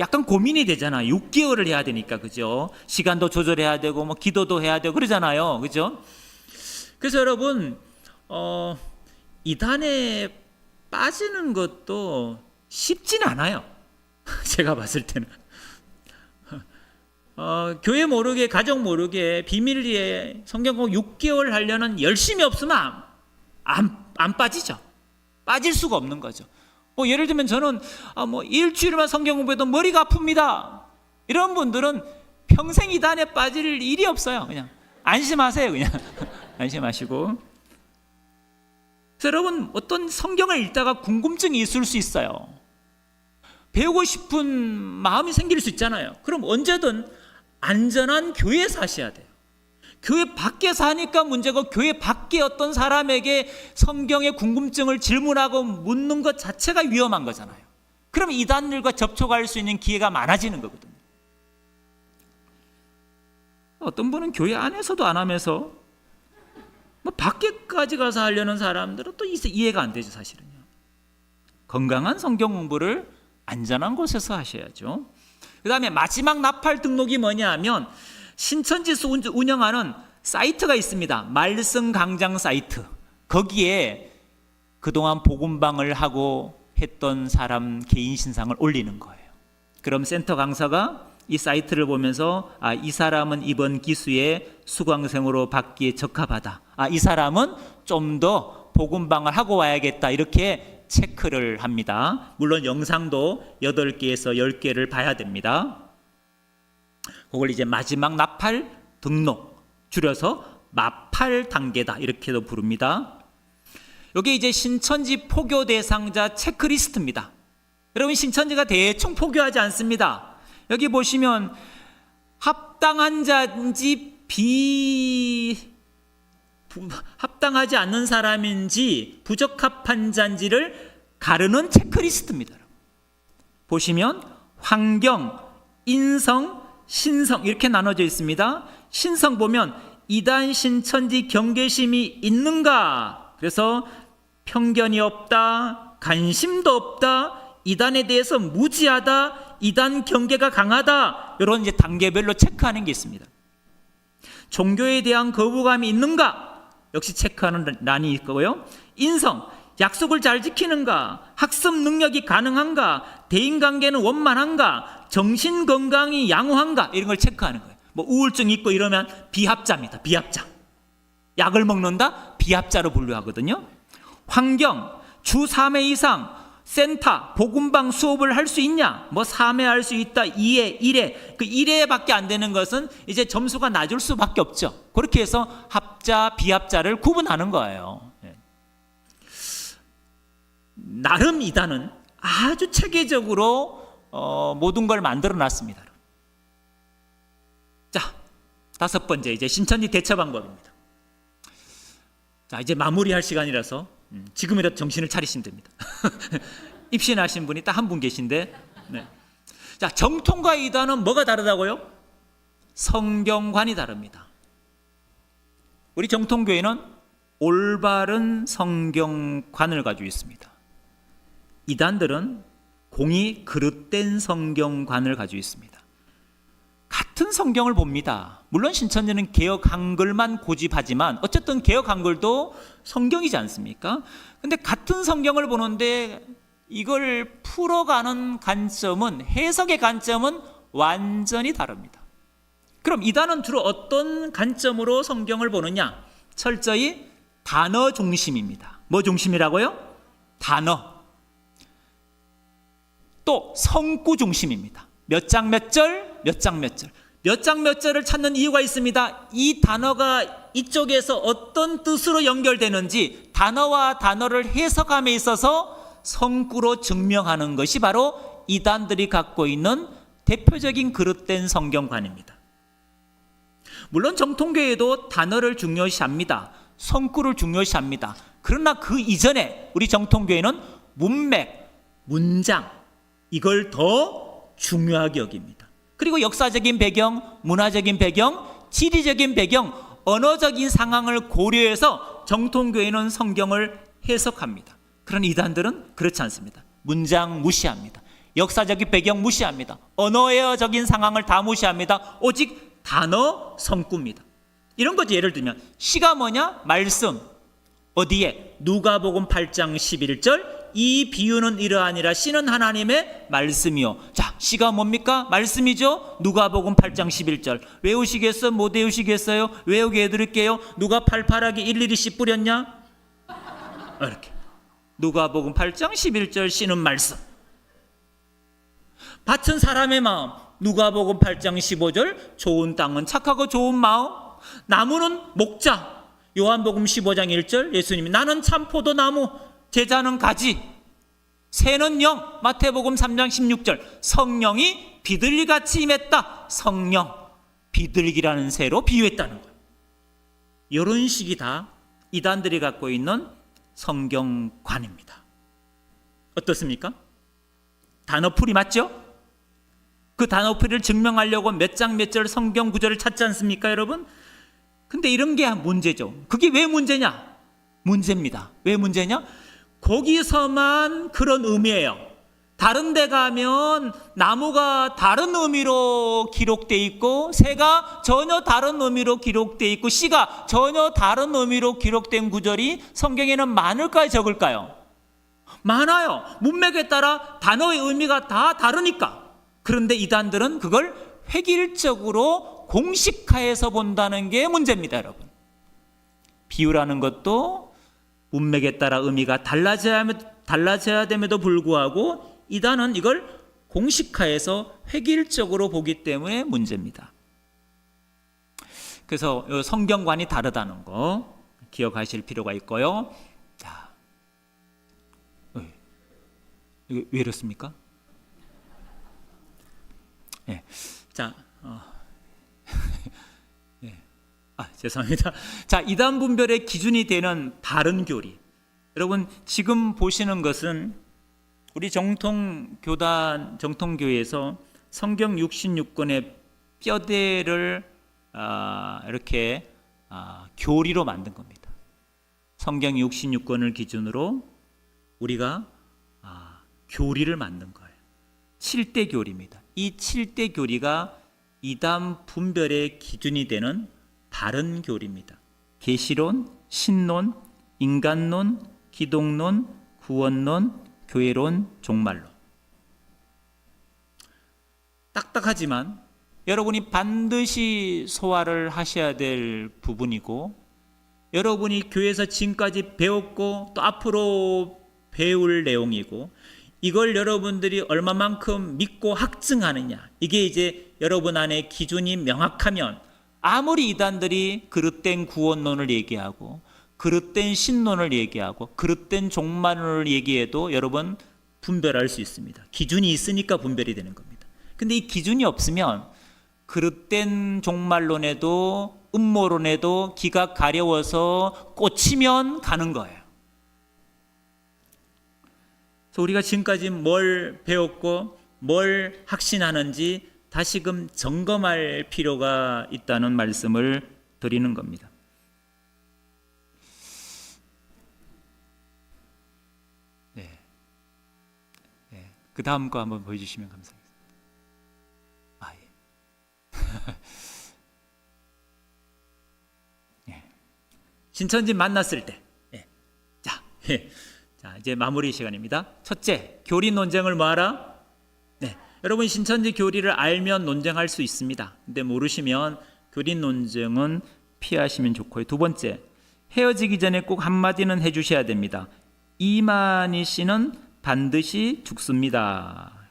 약간 고민이 되잖아요. 6개월을 해야 되니까, 그죠? 시간도 조절해야 되고, 뭐 기도도 해야 되고 그러잖아요, 그죠? 그래서 여러분 이단에 빠지는 것도 쉽진 않아요. 제가 봤을 때는 교회 모르게, 가족 모르게 비밀리에 성경 공부 6개월 하려는 열심이 없으면 안 빠지죠. 빠질 수가 없는 거죠. 예를 들면 저는 일주일만 성경 공부해도 머리가 아픕니다. 이런 분들은 평생 이단에 빠질 일이 없어요. 그냥 안심하세요. 그냥 안심하시고. 그래서 여러분 어떤 성경을 읽다가 궁금증이 있을 수 있어요. 배우고 싶은 마음이 생길 수 있잖아요. 그럼 언제든 안전한 교회에서 하셔야 돼요. 교회 밖에서 하니까 문제고, 교회 밖에 어떤 사람에게 성경의 궁금증을 질문하고 묻는 것 자체가 위험한 거잖아요. 그럼 이단들과 접촉할 수 있는 기회가 많아지는 거거든요. 어떤 분은 교회 안에서도 안 하면서 밖에까지 가서 하려는 사람들은 또 이해가 안 되죠, 사실은요. 건강한 성경 공부를 안전한 곳에서 하셔야죠. 그 다음에 마지막 나팔 등록이 뭐냐 하면 신천지에서 운영하는 사이트가 있습니다. 말씀 강장 사이트. 거기에 그동안 복음방을 하고 했던 사람 개인 신상을 올리는 거예요. 그럼 센터 강사가 이 사이트를 보면서 이 사람은 이번 기수에 수강생으로 받기에 적합하다. 이 사람은 좀 더 복음방을 하고 와야겠다. 이렇게 체크를 합니다. 물론 영상도 8개에서 10개를 봐야 됩니다. 그걸 이제 마지막 나팔 등록, 줄여서 마팔 단계다 이렇게도 부릅니다. 여기 이제 신천지 포교 대상자 체크리스트입니다. 여러분 신천지가 대충 포교하지 않습니다. 여기 보시면 합당한 자인지 합당하지 않는 사람인지 부적합한 자인지를 가르는 체크리스트입니다. 보시면 환경, 인성, 신성 이렇게 나눠져 있습니다. 신성 보면 이단 신천지 경계심이 있는가? 그래서 편견이 없다, 관심도 없다, 이단에 대해서 무지하다, 이단 경계가 강하다, 이런 이제 단계별로 체크하는 게 있습니다. 종교에 대한 거부감이 있는가? 역시 체크하는 란이 있고요. 인성, 약속을 잘 지키는가? 학습 능력이 가능한가? 대인관계는 원만한가? 정신건강이 양호한가? 이런 걸 체크하는 거예요. 우울증 있고 이러면 비합자입니다. 비합자. 약을 먹는다? 비합자로 분류하거든요. 환경, 주 3회 이상 센터, 복음방 수업을 할 수 있냐? 뭐 3회 할 수 있다, 2회, 1회. 그 1회밖에 안 되는 것은 이제 점수가 낮을 수밖에 없죠. 그렇게 해서 합자, 비합자를 구분하는 거예요. 나름 이단은 아주 체계적으로 모든 걸 만들어 놨습니다. 자, 5번째, 이제 신천지 대처 방법입니다. 자, 이제 마무리할 시간이라서 지금이라도 정신을 차리시면 됩니다. 입신하신 분이 딱 한 분 계신데, 네. 자, 정통과 이단은 뭐가 다르다고요? 성경관이 다릅니다. 우리 정통교회는 올바른 성경관을 가지고 있습니다. 이단들은 공이 그릇된 성경관을 가지고 있습니다. 같은 성경을 봅니다. 물론 신천지는 개역 한글만 고집하지만 어쨌든 개역 한글도 성경이지 않습니까? 근데 같은 성경을 보는데 이걸 풀어가는 관점은, 해석의 관점은 완전히 다릅니다. 그럼 이단은 주로 어떤 관점으로 성경을 보느냐? 철저히 단어 중심입니다. 뭐 중심이라고요? 단어. 또 성구 중심입니다. 몇 장 몇 절, 몇 장 몇 절. 몇 장 몇 절을 찾는 이유가 있습니다. 이 단어가 이쪽에서 어떤 뜻으로 연결되는지 단어와 단어를 해석함에 있어서 성구로 증명하는 것이 바로 이단들이 갖고 있는 대표적인 그릇된 성경관입니다. 물론 정통교회도 단어를 중요시합니다. 성구를 중요시합니다. 그러나 그 이전에 우리 정통교회는 문맥, 문장, 이걸 더 중요하게 여깁니다. 그리고 역사적인 배경, 문화적인 배경, 지리적인 배경, 언어적인 상황을 고려해서 정통교회는 성경을 해석합니다. 그런 이단들은 그렇지 않습니다. 문장 무시합니다. 역사적인 배경 무시합니다. 언어적인 상황을 다 무시합니다. 오직 단어 성구입니다. 이런 거지. 예를 들면 시가 뭐냐? 말씀. 어디에? 누가복음 8장 11절. 이 비유는 이러하니라. 시는 하나님의 말씀이요. 자, 시가 뭡니까? 말씀이죠. 누가복음 8장 11절. 외우시겠어요? 못 외우시겠어요? 외우게 해드릴게요. 누가 팔팔하게 일일이 씨 뿌렸냐? 이렇게. 누가복음 8장 11절. 시는 말씀. 밭은 사람의 마음. 누가복음 8장 15절. 좋은 땅은 착하고 좋은 마음. 나무는 목자. 요한복음 15장 1절. 예수님이 나는 참 포도나무, 제자는 가지, 새는 영. 마태복음 3장 16절. 성령이 비둘기같이 임했다. 성령, 비둘기라는 새로 비유했다는 거예요. 이런 식이 다 이단들이 갖고 있는 성경관입니다. 어떻습니까? 단어풀이 맞죠? 그 단어풀이를 증명하려고 몇 장 몇 절 성경 구절을 찾지 않습니까, 여러분? 근데 이런 게 문제죠. 그게 왜 문제냐? 문제입니다. 왜 문제냐? 거기서만 그런 의미예요. 다른 데 가면 나무가 다른 의미로 기록되어 있고, 새가 전혀 다른 의미로 기록되어 있고, 시가 전혀 다른 의미로 기록된 구절이 성경에는 많을까요, 적을까요? 많아요. 문맥에 따라 단어의 의미가 다 다르니까. 그런데 이단들은 그걸 획일적으로 공식화해서 본다는 게 문제입니다, 여러분. 비유라는 것도 문맥에 따라 의미가 달라져야 됨에도 불구하고 이단은 이걸 공식화해서 획일적으로 보기 때문에 문제입니다. 그래서 성경관이 다르다는 거 기억하실 필요가 있고요. 자, 이게 왜 이렇습니까? 네. 자, 네. 죄송합니다. 자, 이단 분별의 기준이 되는 바른 교리. 여러분, 지금 보시는 것은 우리 정통교회에서 성경 66권의 뼈대를 이렇게 교리로 만든 겁니다. 성경 66권을 기준으로 우리가 교리를 만든 거예요. 7대 교리입니다. 이 7대 교리가 이단 분별의 기준이 되는 바른 교리입니다. 계시론, 신론, 인간론, 기독론, 구원론, 교회론, 종말론. 딱딱하지만 여러분이 반드시 소화를 하셔야 될 부분이고, 여러분이 교회에서 지금까지 배웠고 또 앞으로 배울 내용이고 이걸 여러분들이 얼마만큼 믿고 확증하느냐, 이게 이제 여러분 안에 기준이 명확하면 아무리 이단들이 그릇된 구원론을 얘기하고 그릇된 신론을 얘기하고 그릇된 종말론을 얘기해도 여러분 분별할 수 있습니다. 기준이 있으니까 분별이 되는 겁니다. 근데 이 기준이 없으면 그릇된 종말론에도 음모론에도 귀가 가려워서 꽂히면 가는 거예요. 그래서 우리가 지금까지 뭘 배웠고 뭘 확신하는지 다시금 점검할 필요가 있다는 말씀을 드리는 겁니다. 그 다음 거 한번 보여주시면 감사하겠습니다. 예. 신천지 만났을 때, 자, 이제 마무리 시간입니다. 첫째, 교리 논쟁을 뭐하라? 여러분 신천지 교리를 알면 논쟁할 수 있습니다. 근데 모르시면 교리 논쟁은 피하시면 좋고요. 두 번째, 헤어지기 전에 꼭 한마디는 해주셔야 됩니다. 이만희 씨는 반드시 죽습니다.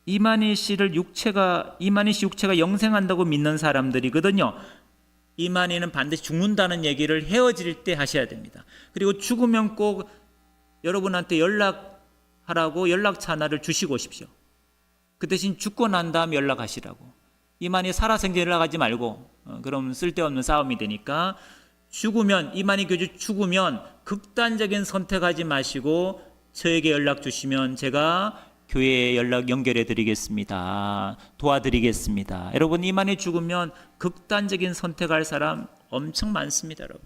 이만희 씨 육체가 영생한다고 믿는 사람들이거든요. 이만희는 반드시 죽는다는 얘기를 헤어질 때 하셔야 됩니다. 그리고 죽으면 꼭 여러분한테 연락하라고 연락처 하나를 주시고 오십시오. 그 대신 죽고 난 다음 연락하시라고. 이만희 살아생전 연락하지 말고 그럼 쓸데없는 싸움이 되니까 죽으면, 이만희 교주 죽으면 극단적인 선택하지 마시고 저에게 연락 주시면 제가 교회에 연결해 드리겠습니다. 도와드리겠습니다. 여러분 이만희 죽으면 극단적인 선택할 사람 엄청 많습니다. 여러분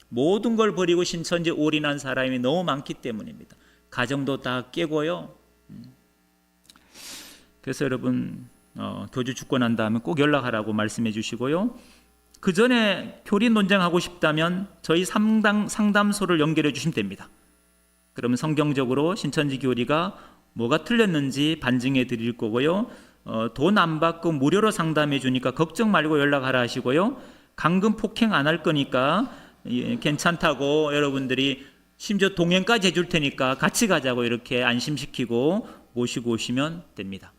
모든 걸 버리고 신천지에 올인한 사람이 너무 많기 때문입니다. 가정도 다 깨고요. 그래서 여러분 교주 죽고 난 다음에 꼭 연락하라고 말씀해 주시고요. 그 전에 교리 논쟁하고 싶다면 저희 상담소를 연결해 주시면 됩니다. 그러면 성경적으로 신천지 교리가 뭐가 틀렸는지 반증해 드릴 거고요. 돈 안 받고 무료로 상담해 주니까 걱정 말고 연락하라 하시고요. 감금 폭행 안 할 거니까 괜찮다고 여러분들이 심지어 동행까지 해줄 테니까 같이 가자고 이렇게 안심시키고 모시고 오시면 됩니다.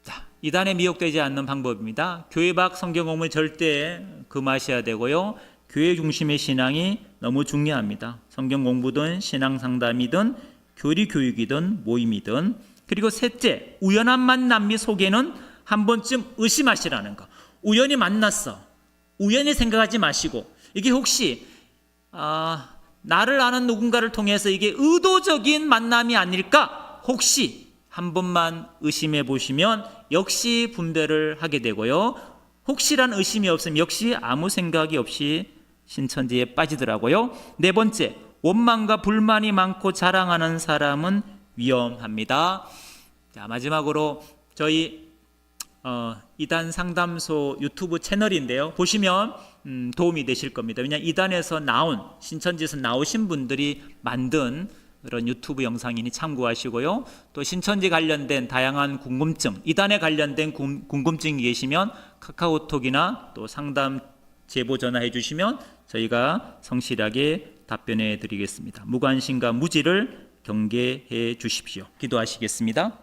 자, 이단에 미혹되지 않는 방법입니다. 교회 밖 성경 공부 절대 금하셔야 되고요. 교회 중심의 신앙이 너무 중요합니다. 성경 공부든 신앙 상담이든 교리 교육이든 모임이든. 그리고 셋째, 우연한 만남 및 소개는 한 번쯤 의심하시라는 거. 우연히 만났어. 우연히 생각하지 마시고 이게 혹시 나를 아는 누군가를 통해서 이게 의도적인 만남이 아닐까? 혹시 한 번만 의심해 보시면 역시 분별을 하게 되고요. 혹시란 의심이 없으면 역시 아무 생각이 없이 신천지에 빠지더라고요. 네 번째, 원망과 불만이 많고 자랑하는 사람은 위험합니다. 자, 마지막으로 저희 이단 상담소 유튜브 채널인데요. 보시면 도움이 되실 겁니다. 왜냐하면 이단에서 나온, 신천지에서 나오신 분들이 만든 그런 유튜브 영상이니 참고하시고요. 또 신천지 관련된 다양한 궁금증, 이단에 관련된 궁금증이 계시면 카카오톡이나 또 상담 제보 전화해 주시면 저희가 성실하게 답변해 드리겠습니다. 무관심과 무지를 경계해 주십시오. 기도하시겠습니다.